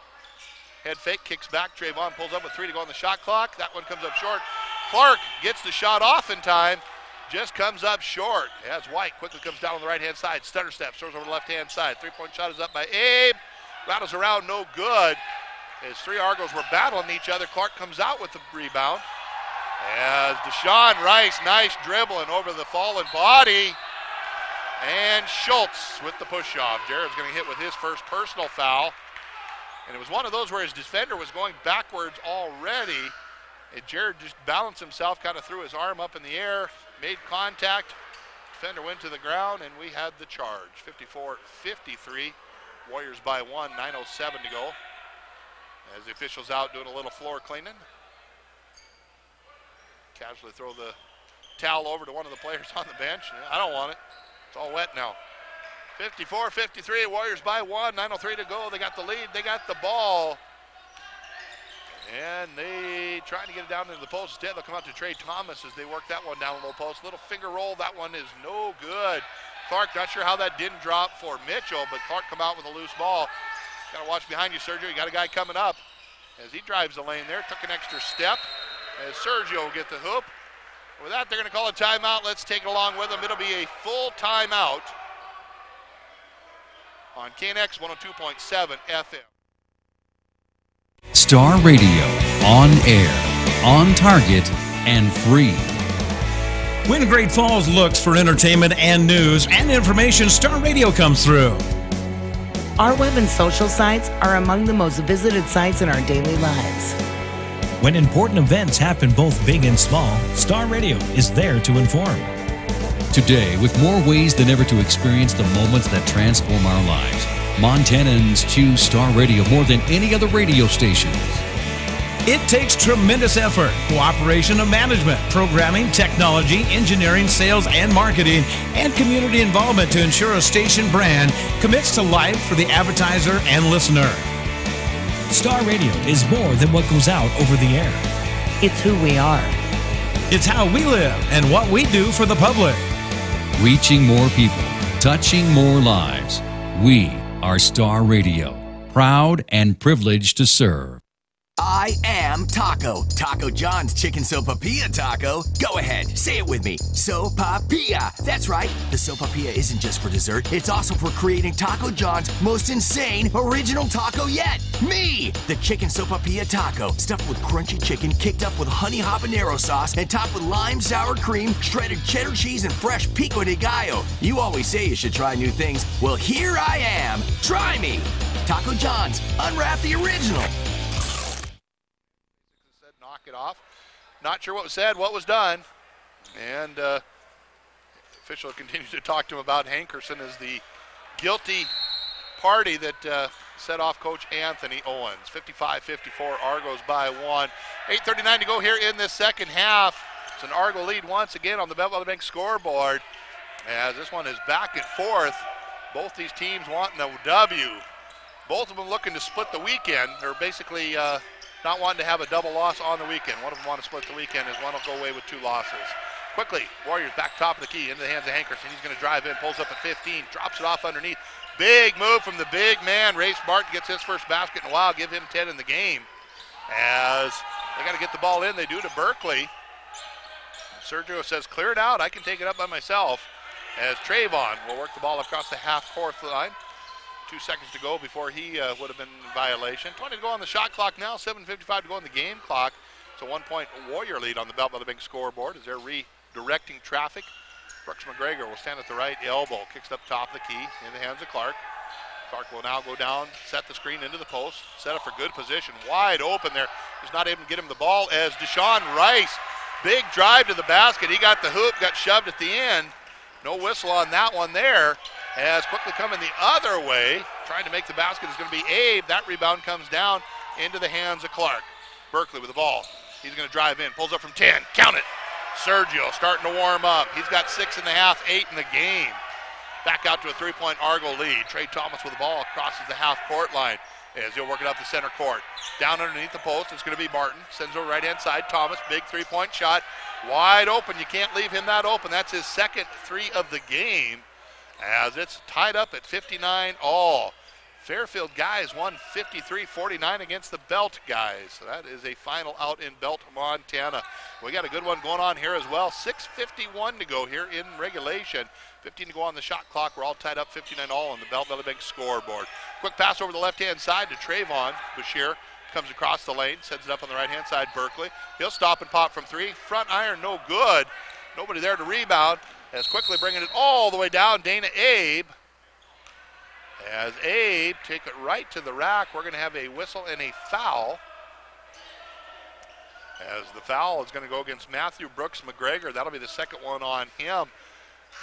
head fake, kicks back. Trayvon pulls up with 3 to go on the shot clock. That one comes up short. Clark gets the shot off in time, just comes up short. As White quickly comes down on the right-hand side. Stutter step, throws over the left-hand side. 3-point shot is up by Abe. Rattles around, no good. As 3 Argos were battling each other, Clark comes out with the rebound. As Deshaun Rice, nice dribbling over the fallen body. And Schultz with the push-off. Jared's going to hit with his first personal foul. And it was one of those where his defender was going backwards already. And Jared just balanced himself, kind of threw his arm up in the air, made contact. Defender went to the ground, and we had the charge. 54-53. Warriors by 1, 9:07 to go. As the officials out doing a little floor cleaning. Casually throw the towel over to one of the players on the bench. I don't want it. It's all wet now. 54-53, Warriors by 1, 9:03 to go. They got the lead, they got the ball. And they trying to get it down into the post. Instead, they'll come out to Trey Thomas as they work that one down low post. Little finger roll, that one is no good. Clark, not sure how that didn't drop for Mitchell, but Clark come out with a loose ball. Got to watch behind you, Sergio. You got a guy coming up. As he drives the lane there, took an extra step. As Sergio will get the hoop. With that, they're going to call a timeout. Let's take it along with them. It'll be a full timeout on KNX 102.7 FM. Star Radio, on air, on target, and free. When Great Falls looks for entertainment and news and information, Star Radio comes through. Our web and social sites are among the most visited sites in our daily lives. When important events happen both big and small, Star Radio is there to inform. Today, with more ways than ever to experience the moments that transform our lives, Montanans choose Star Radio more than any other radio station. It takes tremendous effort, cooperation of management, programming, technology, engineering, sales, and marketing, and community involvement to ensure a station brand commits to life for the advertiser and listener. Star Radio is more than what goes out over the air. It's who we are. It's how we live and what we do for the public. Reaching more people, touching more lives. We are Star Radio, proud and privileged to serve. I am Taco. Taco John's Chicken Sopapilla Taco. Go ahead, say it with me. Sopapilla. That's right. The Sopapilla isn't just for dessert. It's also for creating Taco John's most insane original taco yet. Me! The Chicken Sopapilla Taco. Stuffed with crunchy chicken, kicked up with honey habanero sauce, and topped with lime sour cream, shredded cheddar cheese, and fresh pico de gallo. You always say you should try new things. Well, here I am. Try me. Taco John's. Unwrap the original. Knock it off. Not sure what was said, what was done. And official continued to talk to him about Hankerson as the guilty party that set off Coach Anthony Owens. 55-54, Argos by 1. 8:39 to go here in this second half. It's an Argo lead once again on the Belleville Bank scoreboard. As this one is back and forth. Both these teams wanting a W. Both of them looking to split the weekend. They're basically not wanting to have a double loss on the weekend. One of them want to split the weekend as one will go away with 2 losses. Quickly, Warriors back top of the key into the hands of Hankerson. He's going to drive in, pulls up at 15, drops it off underneath. Big move from the big man. Ray Martin gets his first basket in a while. Give him 10 in the game. As they got to get the ball in, they do to Berkeley. Sergio says, clear it out. I can take it up by myself. As Trayvon will work the ball across the half-court line. 2 seconds to go before he would have been in violation. 20 to go on the shot clock now. 7:55 to go on the game clock. It's a 1-point Warrior lead on the Belt by the Big scoreboard as they're redirecting traffic. Brooks McGregor will stand at the right elbow. Kicks up top of the key in the hands of Clark. Clark will now go down, set the screen into the post. Set up for good position. Wide open there. He's not able to get him the ball as Deshaun Rice. Big drive to the basket. He got the hoop, got shoved at the end. No whistle on that one there. As quickly coming the other way, trying to make the basket is going to be Abe. That rebound comes down into the hands of Clark. Berkeley with the ball. He's going to drive in, pulls up from 10. Count it. Sergio starting to warm up. He's got 6.5, 8 in the game. Back out to a 3-point Argo lead. Trey Thomas with the ball crosses the half-court line as he'll work it up the center court. Down underneath the post, it's going to be Martin. Sends over right-hand side. Thomas, big 3-point shot. Wide open. You can't leave him that open. That's his second 3 of the game as it's tied up at 59 all. Fairfield guys won 53-49 against the Belt guys. So that is a final out in Belt, Montana. We got a good one going on here as well. 6:51 to go here in regulation. 15 to go on the shot clock. We're all tied up 59 all on the Belt Valley Bank scoreboard. Quick pass over the left-hand side to Trayvon Bashir. Comes across the lane, sends it up on the right-hand side, Berkeley. He'll stop and pop from 3. Front iron, no good. Nobody there to rebound. As quickly bringing it all the way down, Dana Abe. As Abe take it right to the rack, we're going to have a whistle and a foul. As the foul is going to go against Matthew Brooks McGregor. That'll be the second one on him.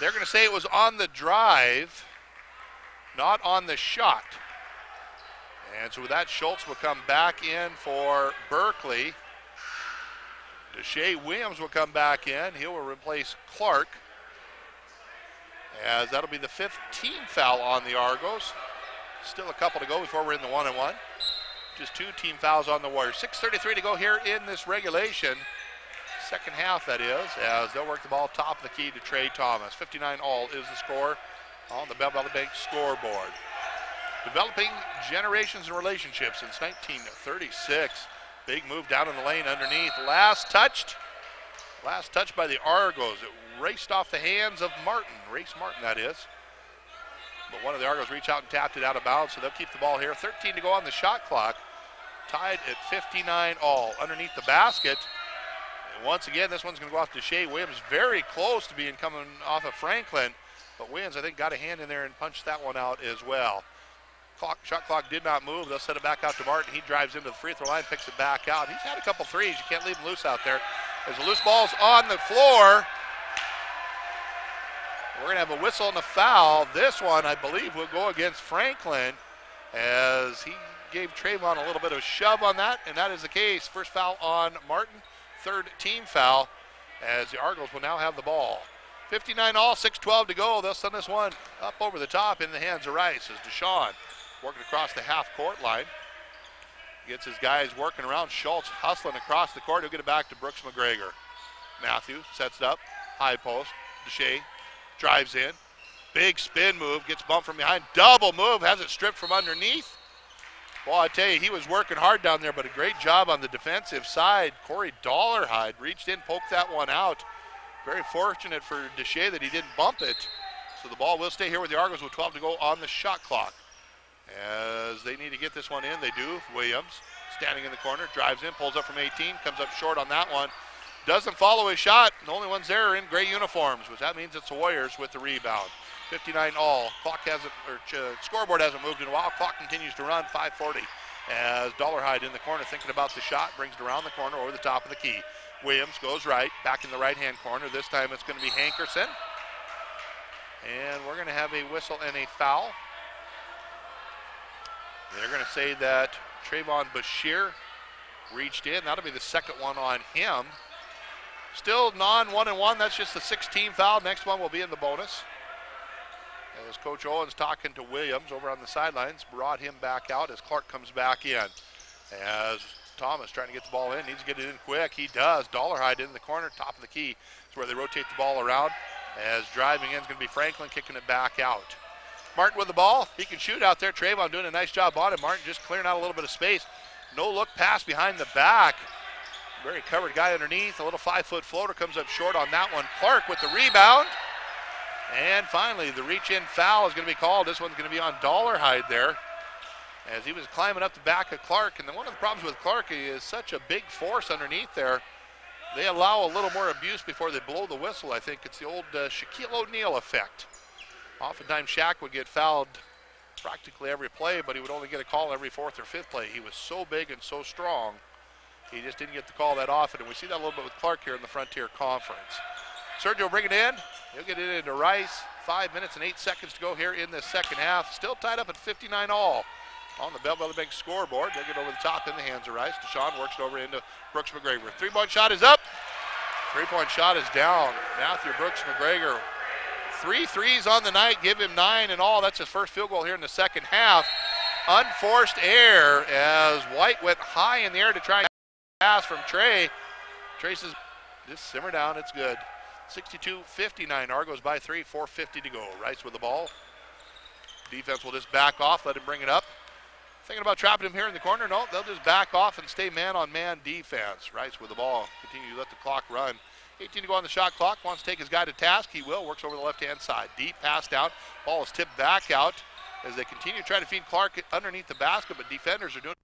They're going to say it was on the drive, not on the shot. And so with that, Schultz will come back in for Berkeley. Deshae Williams will come back in. He will replace Clark. As that'll be the 5th team foul on the Argos. Still a couple to go before we're in the 1-and-1. Just 2 team fouls on the Warriors. 6:33 to go here in this regulation. Second half, that is, as they'll work the ball top of the key to Trey Thomas. 59 all is the score on the Bell Valley Bank scoreboard. Developing generations and relationships since 1936. Big move down in the lane underneath. Last touch by the Argos. It raced off the hands of Martin. Race Martin, that is. But one of the Argos reached out and tapped it out of bounds, so they'll keep the ball here. 13 to go on the shot clock. Tied at 59 all. Underneath the basket. And once again, this one's going to go off to Shea Williams. Very close to being coming off of Franklin. But Williams, I think, got a hand in there and punched that one out as well. Shot clock did not move. They'll set it back out to Martin. He drives into the free throw line, picks it back out. He's had a couple threes. You can't leave him loose out there. As the loose ball's on the floor, we're going to have a whistle and a foul. This one, I believe, will go against Franklin as he gave Trayvon a little bit of a shove on that, and that is the case. First foul on Martin, 3rd team foul, as the Argos will now have the ball. 59 all, 6:12 to go. They'll send this one up over the top in the hands of Rice as Deshaun working across the half-court line. Gets his guys working around. Schultz hustling across the court. He'll get it back to Brooks McGregor. Matthew sets it up. High post. Deshae drives in. Big spin move. Gets bumped from behind. Double move. Has it stripped from underneath. Well, I tell you, he was working hard down there, but a great job on the defensive side. Corey Dollarhide reached in, poked that one out. Very fortunate for Deshae that he didn't bump it. So the ball will stay here with the Argos with 12 to go on the shot clock. As they need to get this one in, they do. Williams standing in the corner, drives in, pulls up from 18, comes up short on that one. Doesn't follow his shot. The only ones there are in gray uniforms, which that means it's the Warriors with the rebound. 59 all. Clock hasn't, or scoreboard hasn't moved in a while. Clock continues to run. 5:40 as Dollarhide in the corner thinking about the shot, brings it around the corner over the top of the key. Williams goes right, back in the right-hand corner. This time it's going to be Hankerson. And we're going to have a whistle and a foul. They're going to say that Trayvon Bashir reached in. That'll be the second one on him. Still non-1-and-1. That's just the 6th foul. Next one will be in the bonus. As Coach Owens talking to Williams over on the sidelines, brought him back out as Clark comes back in. As Thomas trying to get the ball in, needs to get it in quick. He does. Dollarhide in the corner, top of the key. It's where they rotate the ball around. As driving in is going to be Franklin kicking it back out. Martin with the ball. He can shoot out there. Trayvon doing a nice job on it. Martin just clearing out a little bit of space. No look pass behind the back. Very covered guy underneath. A little 5-foot floater comes up short on that one. Clark with the rebound. And finally, the reach-in foul is going to be called. This one's going to be on Dollarhide there as he was climbing up the back of Clark. And then one of the problems with Clark, he is such a big force underneath there. They allow a little more abuse before they blow the whistle. I think it's the old Shaquille O'Neal effect. Oftentimes, Shaq would get fouled practically every play, but he would only get a call every 4th or 5th play. He was so big and so strong, he just didn't get the call that often. And we see that a little bit with Clark here in the Frontier Conference. Sergio will bring it in. He'll get it into Rice. 5 minutes and 8 seconds to go here in this second half. Still tied up at 59 all on the Bell Valley Bank scoreboard. They'll get over the top in the hands of Rice. Deshaun works it over into Brooks McGregor. 3-point shot is up. 3-point shot is down. Matthew Brooks McGregor, 3 threes on the night, give him 9 in all. That's his first field goal here in the second half. Unforced error as White went high in the air to try and pass from Trey. Trey says, just simmer down, it's good. 62-59, Argos by 3, 4:50 to go. Rice with the ball. Defense will just back off, let him bring it up. Thinking about trapping him here in the corner? No, they'll just back off and stay man-on-man defense. Rice with the ball. Continue to let the clock run. 18 to go on the shot clock. Wants to take his guy to task. He will. Works over the left-hand side. Deep pass down. Ball is tipped back out as they continue to try to feed Clark underneath the basket, but defenders are doing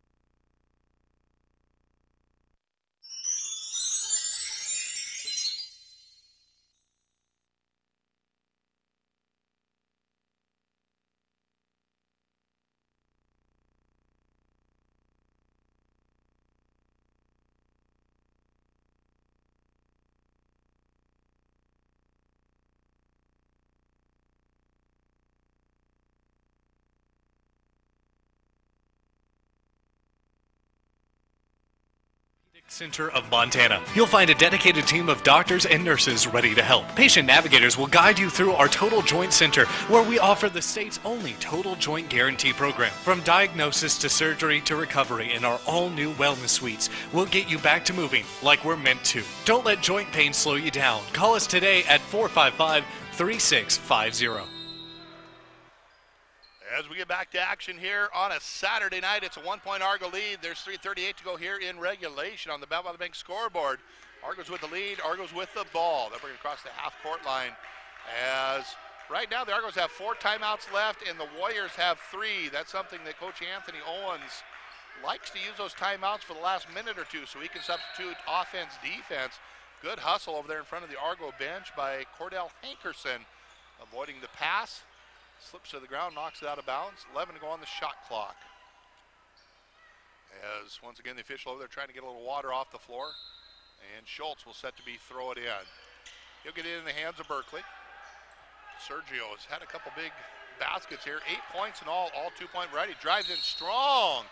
Center of Montana. You'll find a dedicated team of doctors and nurses ready to help. Patient navigators will guide you through our Total Joint Center, where we offer the state's only Total Joint Guarantee program. From diagnosis to surgery to recovery in our all-new wellness suites, we'll get you back to moving like we're meant to. Don't let joint pain slow you down. Call us today at 455-3650. As we get back to action here on a Saturday night, it's a 1-point Argo lead. There's 3:38 to go here in regulation on the Bell by the Bank scoreboard. Argos with the lead, Argos with the ball. They're bringing across the half-court line as right now the Argos have 4 timeouts left and the Warriors have 3. That's something that Coach Anthony Owens likes to use those timeouts for the last minute or two so he can substitute offense, defense. Good hustle over there in front of the Argo bench by Cordell Hankerson, avoiding the pass. Slips to the ground, knocks it out of bounds. 11 to go on the shot clock. As once again the official over there trying to get a little water off the floor. And Schultz will set to be throw it in. He'll get it in the hands of Berkeley. Sergio has had a couple big baskets here. 8 points in all 2-point variety. Drives in strong.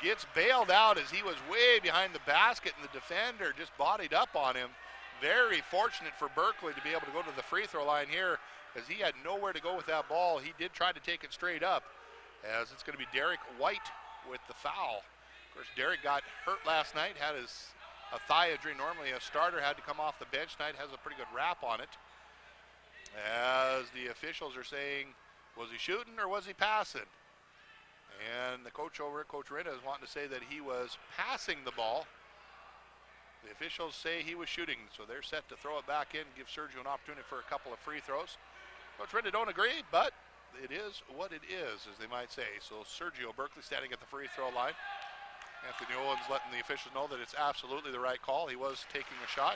Gets bailed out as he was way behind the basket and the defender just bodied up on him. Very fortunate for Berkeley to be able to go to the free throw line here, as he had nowhere to go with that ball. He did try to take it straight up, as it's going to be Derek White with the foul. Of course, Derek got hurt last night, had a thigh injury. Normally a starter had to come off the bench tonight, has a pretty good rap on it. As the officials are saying, was he shooting or was he passing? And the coach over at Coach Rinda is wanting to say that he was passing the ball. The officials say he was shooting, so they're set to throw it back in and give Sergio an opportunity for a couple of free throws. Coach Rinda don't agree, but it is what it is, as they might say. So Sergio Berkeley standing at the free throw line. Anthony Owens letting the officials know that it's absolutely the right call. He was taking a shot.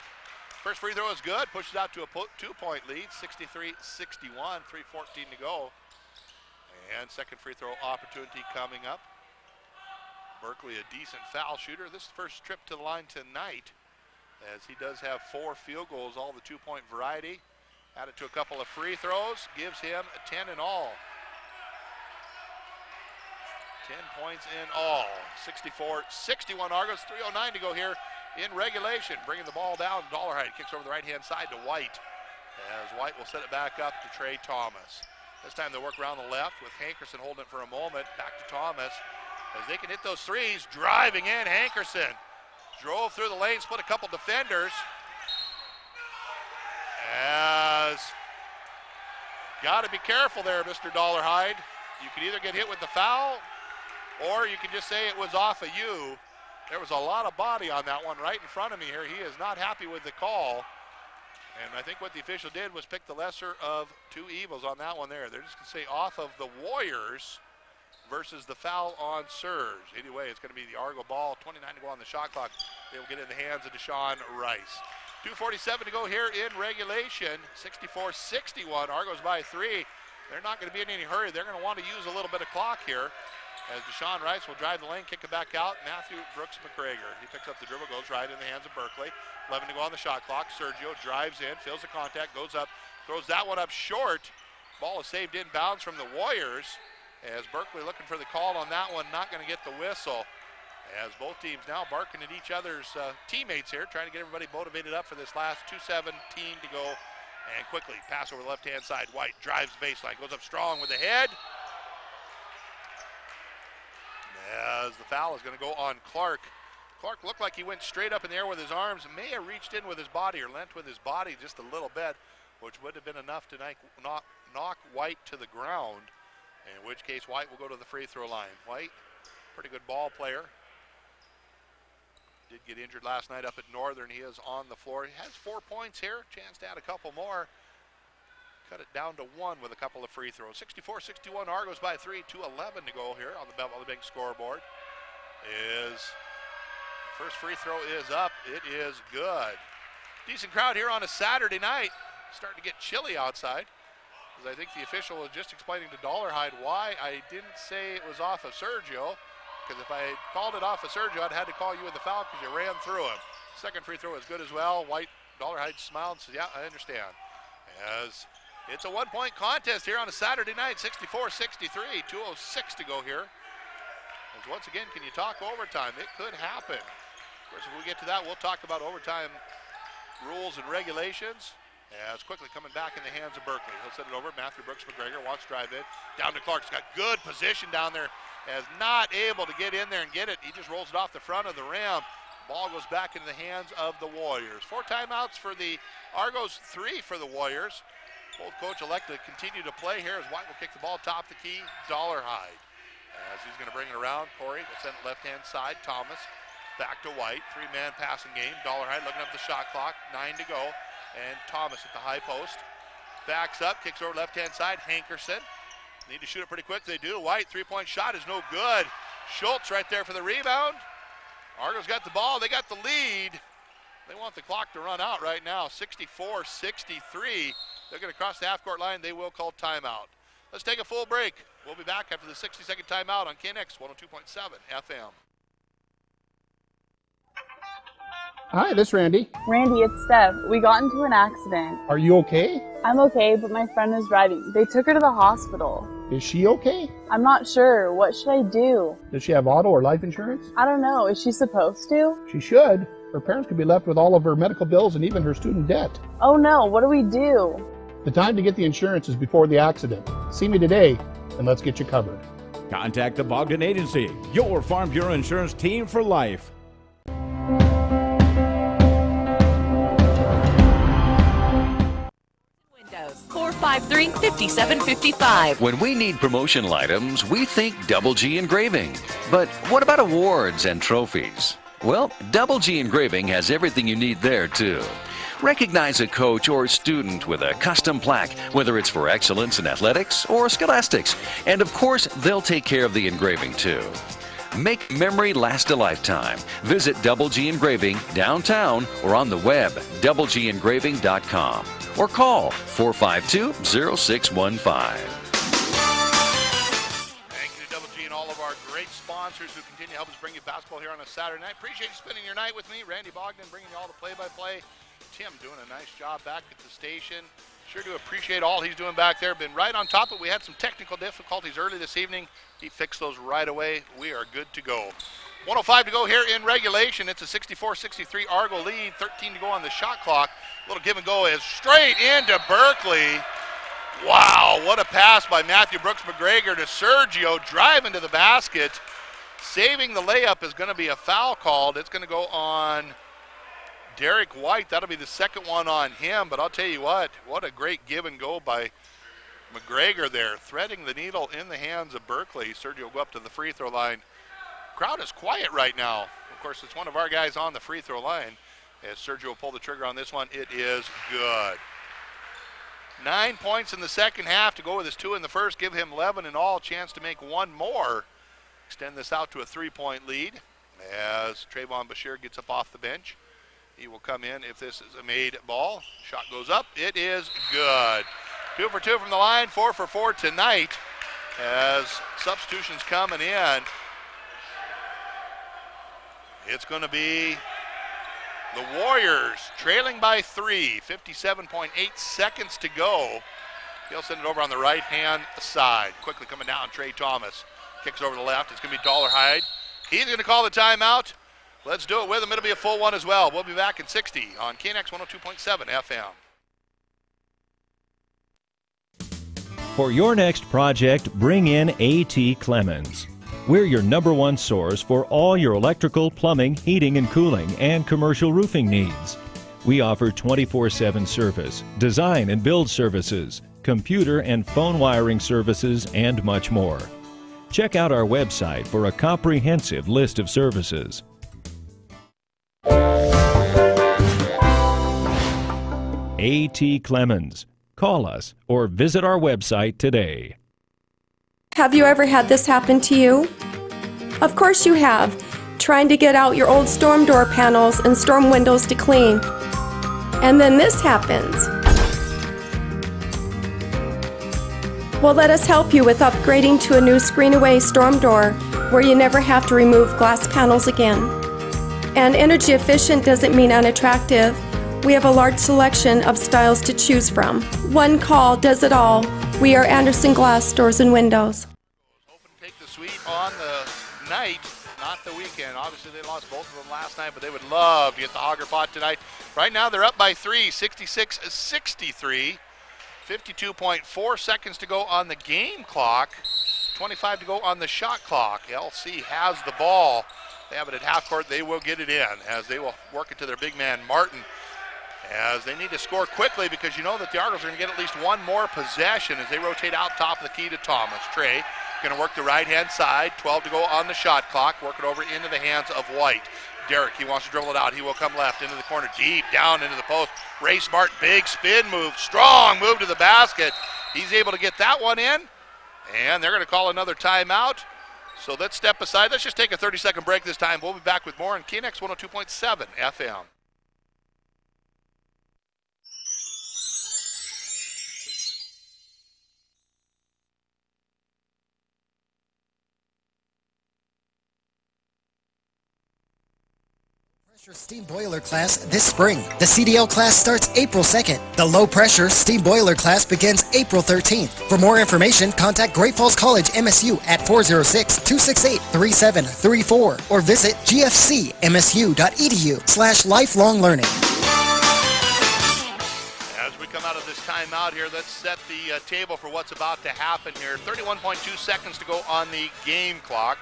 First free throw is good, pushes out to a 2-point lead, 63-61, 3:14 to go. And second free throw opportunity coming up. Berkeley, a decent foul shooter. This is the first trip to the line tonight, as he does have 4 field goals, all the 2-point variety. Added to a couple of free throws, gives him 10 in all. 10 points in all. 64-61 Argos, 3:09 to go here in regulation. Bringing the ball down, Dollarhide kicks over the right-hand side to White, as White will set it back up to Trey Thomas. This time they work around the left with Hankerson holding it for a moment. Back to Thomas. As they can hit those threes, driving in, Hankerson drove through the lane, split a couple defenders. As got to be careful there, Mr. Dollarhide. You can either get hit with the foul, or you can just say it was off of you. There was a lot of body on that one right in front of me here. He is not happy with the call. And I think what the official did was pick the lesser of 2 evils on that one there. They're just going to say off of the Warriors versus the foul on Serge. Anyway, it's going to be the Argo ball. 29 to go on the shot clock. They will get it in the hands of Deshaun Rice. 2:47 to go here in regulation. 64-61. Argos by 3. They're not going to be in any hurry. They're going to want to use a little bit of clock here, as Deshaun Rice will drive the lane, kick it back out. Matthew Brooks McGregor. He picks up the dribble, goes right in the hands of Berkeley. 11 to go on the shot clock. Sergio drives in, feels the contact, goes up, throws that one up short. Ball is saved inbounds from the Warriors, as Berkeley looking for the call on that one, not going to get the whistle. As both teams now barking at each other's teammates here, trying to get everybody motivated up for this last 2:17 to go And quickly, pass over the left-hand side. White drives baseline, goes up strong with the head. As the foul is going to go on Clark. Clark looked like he went straight up in the air with his arms, may have reached in with his body or leant with his body just a little bit, which would have been enough to knock White to the ground, in which case White will go to the free throw line. White, pretty good ball player. Did get injured last night up at Northern. He is on the floor. He has 4 points here, chance to add a couple more. Cut it down to 1 with a couple of free throws. 64-61, Argos by 3, 2:11 to go here on the big scoreboard. First free throw is up. It is good. Decent crowd here on a Saturday night. Starting to get chilly outside. As I think the official was just explaining to Dollarhide why I didn't say it was off of Sergio. Because if I had called it off of Sergio, I'd had to call you with the foul because you ran through him. Second free throw is good as well. White, Dollarhide smiled and says, yeah, I understand. As it's a 1-point contest here on a Saturday night, 64-63, 2:06 to go here. As once again, can you talk overtime? It could happen. Of course, if we get to that, we'll talk about overtime rules and regulations. As quickly coming back in the hands of Berkeley. He'll send it over. Matthew Brooks McGregor wants to drive in. Down to Clark. He's got good position down there. As not able to get in there and get it. He just rolls it off the front of the rim. Ball goes back into the hands of the Warriors. 4 timeouts for the Argos, 3 for the Warriors. Both coach elect to continue to play here as White will kick the ball top the key. Dollarhide. As he's going to bring it around. Corey will send it left-hand side. Thomas back to White. 3-man passing game. Dollarhide looking up the shot clock. 9 to go. And Thomas at the high post. Backs up, kicks over left-hand side. Hankerson. Need to shoot it pretty quick. They do. White, 3-point shot is no good. Schultz right there for the rebound. Argos got the ball. They got the lead. They want the clock to run out right now. 64-63. They're going to cross the half-court line. They will call timeout. Let's take a full break. We'll be back after the 60-second timeout on KNX 102.7 FM. Hi, this is Randy. Randy, it's Steph. We got into an accident. Are you okay? I'm okay, but my friend was driving. They took her to the hospital. Is she okay? I'm not sure. What should I do? Does she have auto or life insurance? I don't know. Is she supposed to? She should. Her parents could be left with all of her medical bills and even her student debt. Oh no, what do we do? The time to get the insurance is before the accident. See me today, and let's get you covered. Contact the Bogdan Agency, your Farm Bureau insurance team for life. 453-5755. When we need promotional items, we think Double G Engraving. But what about awards and trophies? Well, Double G Engraving has everything you need there, too. Recognize a coach or student with a custom plaque, whether it's for excellence in athletics or scholastics. And of course, they'll take care of the engraving, too. Make memory last a lifetime. Visit Double G Engraving downtown or on the web, doublegengraving.com. Or call 452-0615. Thank you to Double G and all of our great sponsors who continue to help us bring you basketball here on a Saturday night. Appreciate you spending your night with me. Randy Bogdan bringing you all the play-by-play. Tim doing a nice job back at the station. Sure do appreciate all he's doing back there. Been right on top of it. We had some technical difficulties early this evening. He fixed those right away. We are good to go. 1:05 to go here in regulation. It's a 64-63 Argo lead. 13 to go on the shot clock. A little give and go is straight into Berkeley. Wow, what a pass by Matthew Brooks McGregor to Sergio, driving to the basket. Saving the layup is going to be a foul called. It's going to go on Derek White. That'll be the second one on him. But I'll tell you what a great give and go by McGregor there, threading the needle in the hands of Berkeley. Sergio will go up to the free throw line. Crowd is quiet right now. Of course, it's one of our guys on the free throw line. As Sergio will pull the trigger on this one, it is good. 9 points in the second half to go with his 2 in the first. Give him 11 in all. Chance to make one more. Extend this out to a 3-point lead as Trayvon Bashir gets up off the bench. He will come in if this is a made ball. Shot goes up. It is good. 2 for 2 from the line. 4 for 4 tonight as substitutions coming in. It's going to be the Warriors trailing by 3, 57.8 seconds to go. He'll send it over on the right-hand side. Quickly coming down, Trey Thomas. Kicks over to the left. It's going to be Dollarhide. He's going to call the timeout. Let's do it with him. It'll be a full one as well. We'll be back in 60 on KNX 102.7 FM. For your next project, bring in A.T. Clemens. We're your #1 source for all your electrical, plumbing, heating and cooling, and commercial roofing needs. We offer 24/7 service, design and build services, computer and phone wiring services, and much more. Check out our website for a comprehensive list of services. A.T. Clemens. Call us or visit our website today. Have you ever had this happen to you? Of course you have, trying to get out your old storm door panels and storm windows to clean. And then this happens. Well, let us help you with upgrading to a new screen-away storm door where you never have to remove glass panels again. And energy efficient doesn't mean unattractive. We have a large selection of styles to choose from. One call does it all. We are Anderson Glass Doors and Windows. Hoping to take the sweep on the night, not the weekend. Obviously, they lost both of them last night, but they would love to get the Hogger pot tonight. Right now, they're up by 3, 66-63. 52.4 seconds to go on the game clock. 25 to go on the shot clock. LC has the ball. They have it at half court. They will get it in as they will work it to their big man, Martin. As they need to score quickly because you know that the Argos are going to get at least one more possession as they rotate out top of the key to Thomas. Trey going to work the right-hand side. 12 to go on the shot clock. Work it over into the hands of White. Derek, he wants to dribble it out. He will come left into the corner, deep down into the post. Ray Smart, big spin move, strong move to the basket. He's able to get that one in, and they're going to call another timeout. So let's step aside. Let's just take a 30-second break this time. We'll be back with more on KNX 102.7 FM. Steam boiler class this spring. The CDL class starts April 2nd. The low pressure steam boiler class begins April 13th. For more information, contact Great Falls College MSU at 406-268-3734 or visit gfcmsu.edu/lifelong learning. As we come out of this timeout here, let's set the table for what's about to happen here. 31.2 seconds to go on the game clock.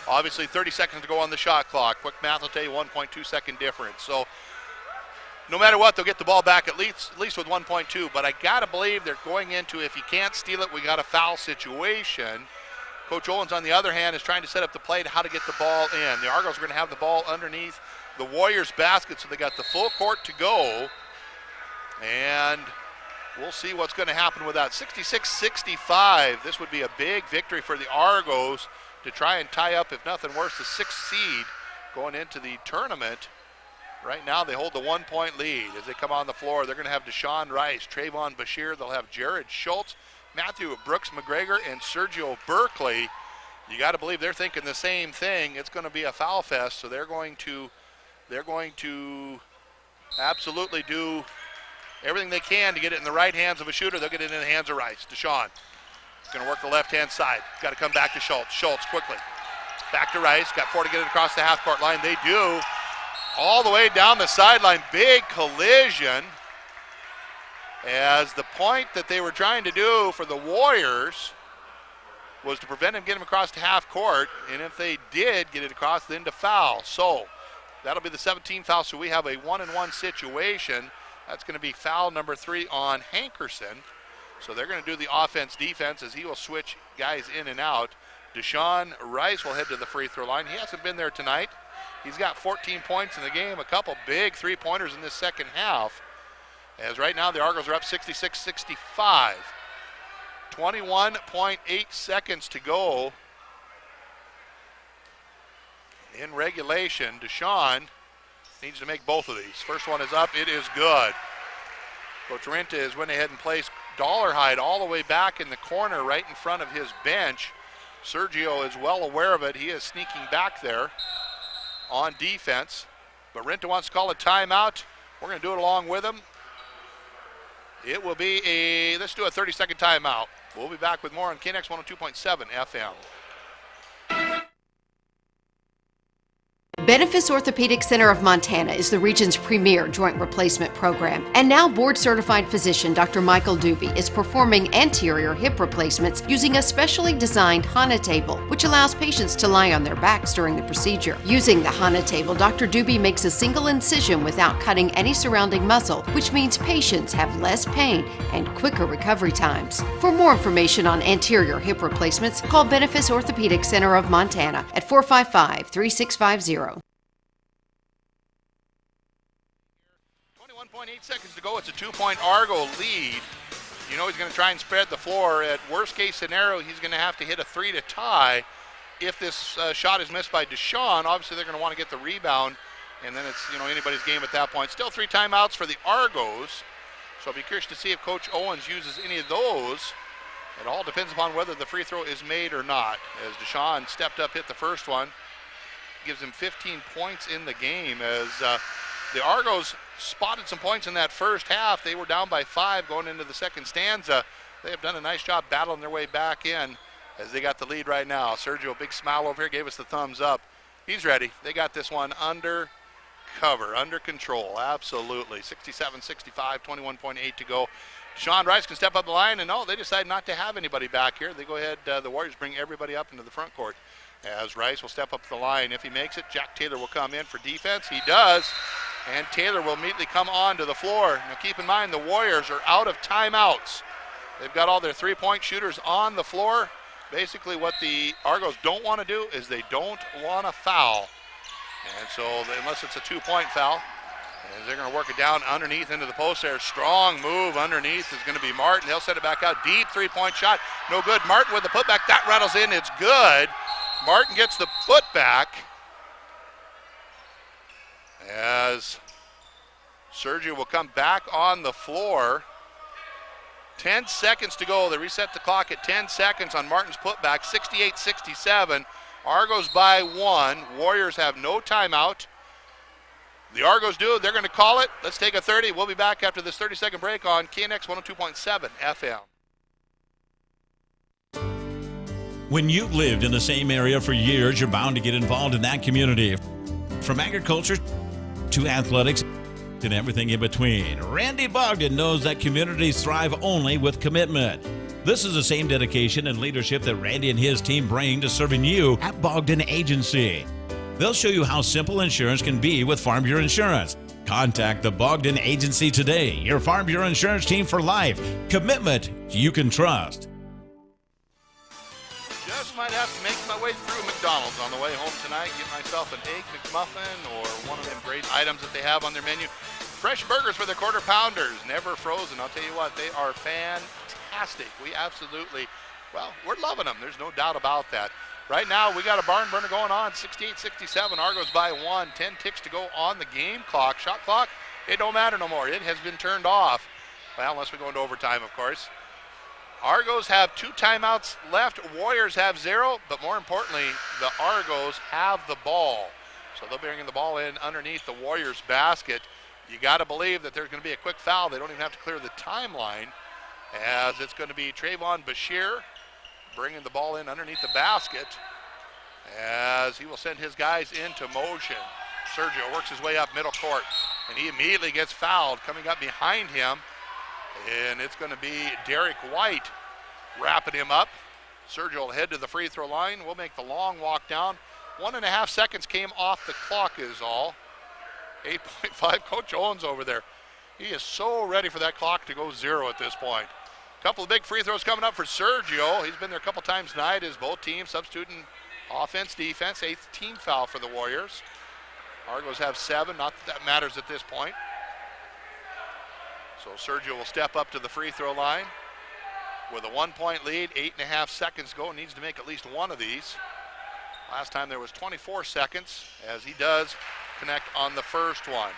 Obviously, 30 seconds to go on the shot clock. Quick math will tell you 1.2 second difference. So, no matter what, they'll get the ball back at least with 1.2. But I got to believe they're going into, if you can't steal it, we got a foul situation. Coach Owens, on the other hand, is trying to set up the play to how to get the ball in. The Argos are going to have the ball underneath the Warriors' basket, so they got the full court to go. And we'll see what's going to happen with that. 66-65. This would be a big victory for the Argos to try and tie up, if nothing worse, the 6th seed going into the tournament. Right now they hold the 1-point lead. As they come on the floor, they're going to have Deshaun Rice, Trayvon Bashir. They'll have Jared Schultz, Matthew Brooks McGregor, and Sergio Berkeley. You got to believe they're thinking the same thing. It's going to be a foul fest, so they're going to absolutely do everything they can to get it in the right hands of a shooter. They'll get it in the hands of Rice. Deshaun going to work the left-hand side. Got to come back to Schultz. Schultz quickly. Back to Rice. Got 4 to get it across the half-court line. They do. All the way down the sideline. Big collision. As the point that they were trying to do for the Warriors was to prevent him getting across the half-court. And if they did get it across, then to foul. So that'll be the 17th foul. So we have a 1-and-1 situation. That's going to be foul number 3 on Hankerson. So they're going to do the offense-defense as he will switch guys in and out. Deshaun Rice will head to the free throw line. He hasn't been there tonight. He's got 14 points in the game, a couple big three-pointers in this second half. As right now the Argos are up 66-65. 21.8 seconds to go in regulation. Deshaun needs to make both of these. First one is up. It is good. Coach Renta went ahead and placed Dollarhide all the way back in the corner right in front of his bench. Sergio is well aware of it. He is sneaking back there on defense. But Renta wants to call a timeout. We're going to do it along with him. It will be let's do a 30-second timeout. We'll be back with more on KNX 102.7 FM. Benefis Orthopedic Center of Montana is the region's premier joint replacement program. And now board-certified physician Dr. Michael Doobie is performing anterior hip replacements using a specially designed HANA table, which allows patients to lie on their backs during the procedure. Using the HANA table, Dr. Doobie makes a single incision without cutting any surrounding muscle, which means patients have less pain and quicker recovery times. For more information on anterior hip replacements, call Benefis Orthopedic Center of Montana at 455-3650. 21.8 seconds to go. It's a 2-point Argo lead. You know he's going to try and spread the floor. At worst case scenario, he's going to have to hit a 3 to tie. If this shot is missed by Deshaun, obviously they're going to want to get the rebound, and then it's anybody's game at that point. Still 3 timeouts for the Argos, so I'll be curious to see if Coach Owens uses any of those. It all depends upon whether the free throw is made or not. As Deshaun stepped up, hit the first one, gives him 15 points in the game. As the Argos spotted some points in that first half. They were down by 5 going into the second stanza. They have done a nice job battling their way back in as they got the lead right now. Sergio, big smile over here, gave us the thumbs up. He's ready. They got this one under cover, under control, absolutely. 67-65, 21.8 to go. Sean Rice can step up the line, and no, they decide not to have anybody back here. They go ahead, the Warriors bring everybody up into the front court. As Rice will step up the line. If he makes it, Jack Taylor will come in for defense. He does, and Taylor will immediately come onto the floor. Now keep in mind, the Warriors are out of timeouts. They've got all their three-point shooters on the floor. Basically what the Argos don't want to do is they don't want to foul. And so unless it's a 2-point foul, as they're going to work it down underneath into the post there. Strong move underneath is going to be Martin. He'll set it back out. Deep three-point shot. No good. Martin with the putback. That rattles in. It's good. Martin gets the putback as Sergio will come back on the floor. 10 seconds to go. They reset the clock at 10 seconds on Martin's putback. 68-67. Argos by 1. Warriors have no timeout. The Argos do. They're going to call it. Let's take a 30. We'll be back after this 30-second break on KNX 102.7 FM. When you've lived in the same area for years, you're bound to get involved in that community. From agriculture to athletics and everything in between, Randy Bogdan knows that communities thrive only with commitment. This is the same dedication and leadership that Randy and his team bring to serving you at Bogdan Agency. They'll show you how simple insurance can be with Farm Bureau Insurance. Contact the Bogdan Agency today, your Farm Bureau Insurance team for life. Commitment you can trust. Just might have to make my way through McDonald's on the way home tonight, get myself an Egg McMuffin or one of them great items that they have on their menu. Fresh burgers for their quarter pounders, never frozen. I'll tell you what, they are fantastic. We absolutely, well, we're loving them. There's no doubt about that. Right now, we got a barn burner going on, 68-67. Argos by 1, 10 ticks to go on the game clock. Shot clock, it don't matter no more. It has been turned off. Well, unless we go into overtime, of course. Argos have 2 timeouts left. Warriors have 0, but more importantly, the Argos have the ball. So they'll be bringing the ball in underneath the Warriors' basket. You got to believe that there's going to be a quick foul. They don't even have to clear the timeline, as it's going to be Trayvon Bashir bringing the ball in underneath the basket, as he will send his guys into motion. Sergio works his way up middle court, and he immediately gets fouled. Coming up behind him, and it's going to be Derek White wrapping him up. Sergio will head to the free throw line. We'll make the long walk down. 1.5 seconds came off the clock is all. 8.5, Coach Owens over there. He is so ready for that clock to go 0 at this point. Couple of big free throws coming up for Sergio. He's been there a couple times tonight as both teams substituting offense, defense. 8th team foul for the Warriors. Argos have 7, not that that matters at this point. So Sergio will step up to the free throw line with a 1-point lead, 8.5 seconds to go. Needs to make at least one of these. Last time there was 24 seconds, as he does connect on the first one.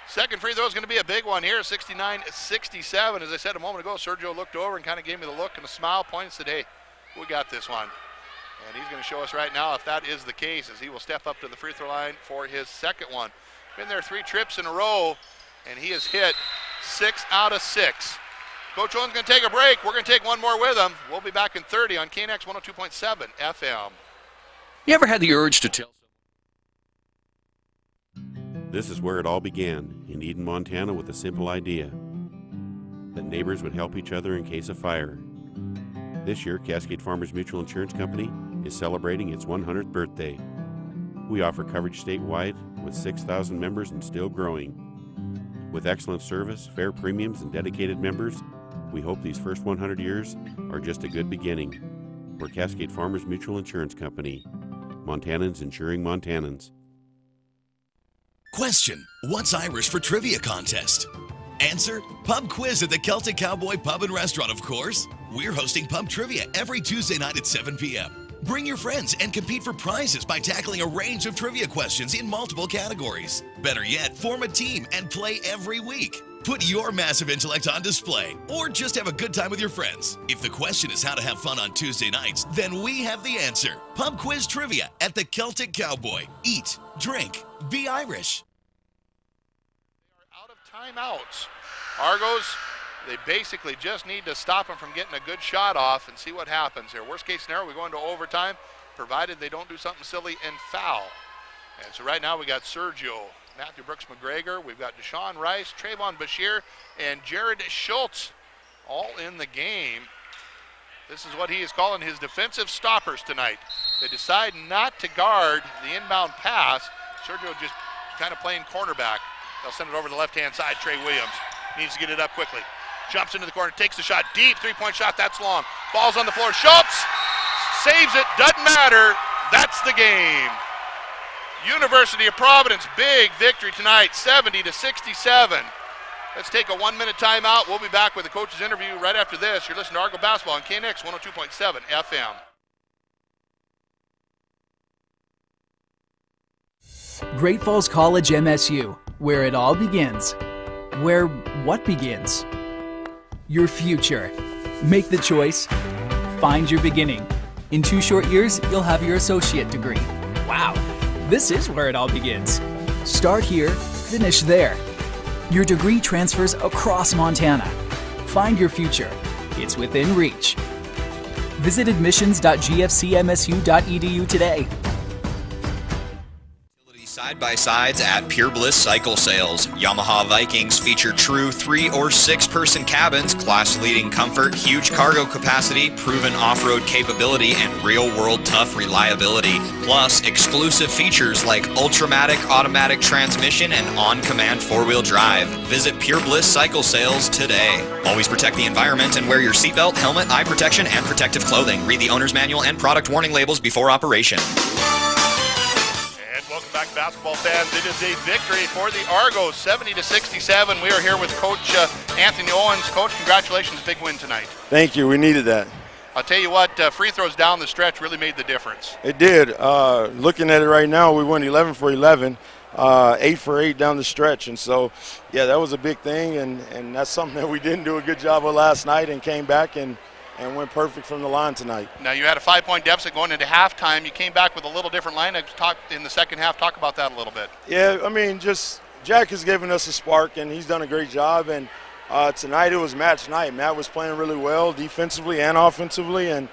Second free throw is going to be a big one here, 69-67. As I said a moment ago, Sergio looked over and kind of gave me the look and a smile, pointed and said, hey, we got this one. And he's going to show us right now if that is the case, as he will step up to the free throw line for his second one. Been there 3 trips in a row, and he has hit 6 out of 6. Coach Owens going to take a break. We're going to take one more with him. We'll be back in 30 on KNX 102.7 FM. You ever had the urge to tell This is where it all began, in Eden, Montana, with a simple idea that neighbors would help each other in case of fire. This year, Cascade Farmers Mutual Insurance Company is celebrating its 100th birthday. We offer coverage statewide with 6,000 members and still growing. With excellent service, fair premiums, and dedicated members, we hope these first 100 years are just a good beginning. We're Cascade Farmers Mutual Insurance Company. Montanans insuring Montanans. Question: what's Irish for trivia contest? Answer: pub quiz at the Celtic Cowboy Pub and Restaurant, of course. We're hosting pub trivia every Tuesday night at 7 p.m. Bring your friends and compete for prizes by tackling a range of trivia questions in multiple categories. Better yet, form a team and play every week. Put your massive intellect on display, or just have a good time with your friends. If the question is how to have fun on Tuesday nights, then we have the answer. Pub quiz trivia at the Celtic Cowboy. Eat, drink, be Irish. Out of timeouts. Argos, they basically just need to stop them from getting a good shot off and see what happens here. Worst case scenario, we go into overtime, provided they don't do something silly and foul. And so right now we got Sergio, Matthew Brooks-McGregor, we've got Deshaun Rice, Trayvon Bashir, and Jared Schultz all in the game. This is what he is calling his defensive stoppers tonight. They decide not to guard the inbound pass. Sergio just kind of playing cornerback. They'll send it over to the left-hand side. Trey Williams needs to get it up quickly. Jumps into the corner, takes the shot deep, three-point shot, that's long. Ball's on the floor, Schultz saves it, doesn't matter, that's the game. University of Providence, big victory tonight, 70-67. Let's take a 1-minute timeout. We'll be back with the coach's interview right after this. You're listening to Argo Basketball on KNX 102.7 FM. Great Falls College MSU, where it all begins. Where what begins? Your future. Make the choice. Find your beginning. In 2 short years, you'll have your associate degree. Wow, this is where it all begins. Start here, finish there. Your degree transfers across Montana. Find your future. It's within reach. Visit admissions.gfcmsu.edu today. Side-by-sides at Pure Bliss Cycle Sales. Yamaha Vikings feature true 3- or 6-person cabins, class-leading comfort, huge cargo capacity, proven off-road capability, and real-world tough reliability. Plus, exclusive features like Ultramatic automatic transmission and on-command 4-wheel drive. Visit Pure Bliss Cycle Sales today. Always protect the environment and wear your seatbelt, helmet, eye protection, and protective clothing. Read the owner's manual and product warning labels before operation. Welcome back, basketball fans. It is a victory for the Argos, 70-67. We are here with Coach Anthony Owens. Coach, congratulations, big win tonight. Thank you. We needed that. I'll tell you what, free throws down the stretch really made the difference. It did. Looking at it right now, we went 11 for 11, 8 for 8 down the stretch. And so, yeah, that was a big thing, and that's something that we didn't do a good job of last night and came back and went perfect from the line tonight. Now, you had a 5-point deficit going into halftime. You came back with a little different lineup. Talk in the second half. Talk about that a little bit. Yeah, I mean, just Jack has given us a spark, and he's done a great job. And tonight it was match night. Matt was playing really well defensively and offensively. And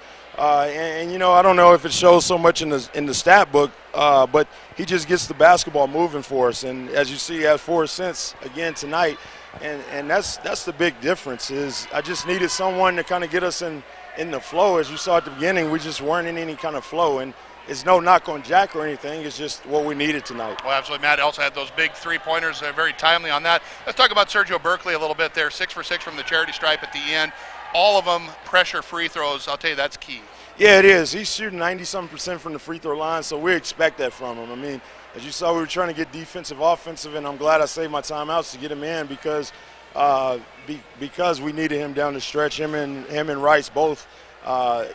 you know, I don't know if it shows so much in the stat book, but he just gets the basketball moving for us. And as you see, he has 4 assists again tonight. And that's the big difference is I just needed someone to kind of get us in the flow. As you saw at the beginning, we just weren't in any kind of flow. And it's no knock on Jack or anything. It's just what we needed tonight. Well, absolutely. Matt also had those big 3-pointers, very timely on that. Let's talk about Sergio Berkeley a little bit there. 6 for 6 from the charity stripe at the end. All of them pressure free throws. I'll tell you, that's key. Yeah, it is. He's shooting 90-something% from the free throw line, so we expect that from him. I mean, as you saw, we were trying to get defensive, offensive, and I'm glad I saved my timeouts to get him in because we needed him down the stretch. Him and Rice both,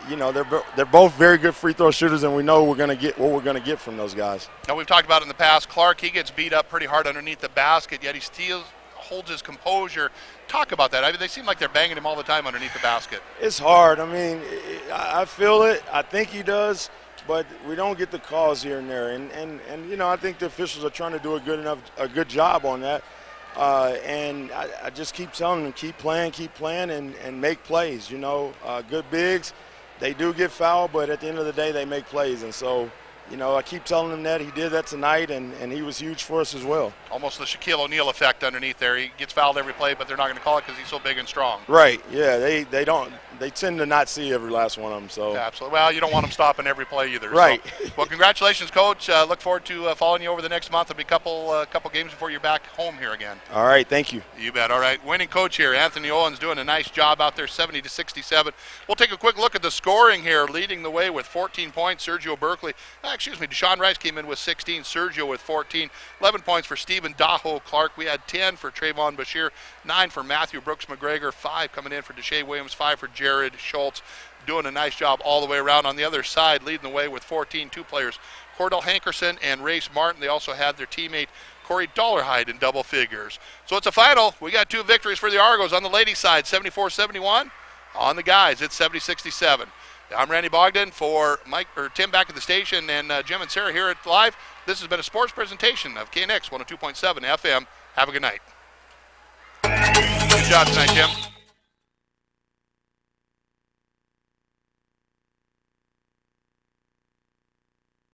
you know, they're both very good free throw shooters, and we know we're going to get what we're going to get from those guys. Now, we've talked about in the past, Clark, he gets beat up pretty hard underneath the basket, yet he still holds his composure. Talk about that. I mean, they seem like they're banging him all the time underneath the basket. It's hard. I mean, I feel it. I think he does. But we don't get the calls here and there, and you know, I think the officials are trying to do a good job on that. And I just keep telling them keep playing, and make plays. You know, good bigs, they do get fouled, but at the end of the day, they make plays. And so you know, I keep telling him that. He did that tonight, and he was huge for us as well. Almost the Shaquille O'Neal effect underneath there. He gets fouled every play, but they're not going to call it because he's so big and strong. Right, yeah, they tend to not see every last one of them. So. Yeah, absolutely. Well, you don't want them stopping every play either. Right. So. Well, congratulations, Coach. Look forward to following you over the next month. There'll be a couple games before you're back home here again. All right, thank you. You bet. All right, winning coach here, Anthony Owens, doing a nice job out there, 70-67. We'll take a quick look at the scoring here. Leading the way with 14 points, Sergio Berkeley. Deshaun Rice came in with 16. Sergio with 14. 11 points for Stephen Daho Clark. We had 10 for Trayvon Bashir, 9 for Matthew Brooks McGregor, 5 coming in for Deshae Williams, 5 for Jared Schultz. Doing a nice job all the way around. On the other side, leading the way with 14, 2 players, Cordell Hankerson and Race Martin. They also had their teammate Corey Dollarhide in double figures. So it's a final. We got 2 victories for the Argos on the ladies' side, 74-71. On the guys, it's 70-67. I'm Randy Bogdan for Tim back at the station, and Jim and Sarah here at Live. This has been a sports presentation of KNX 102.7 FM. Have a good night. Good job tonight, Jim.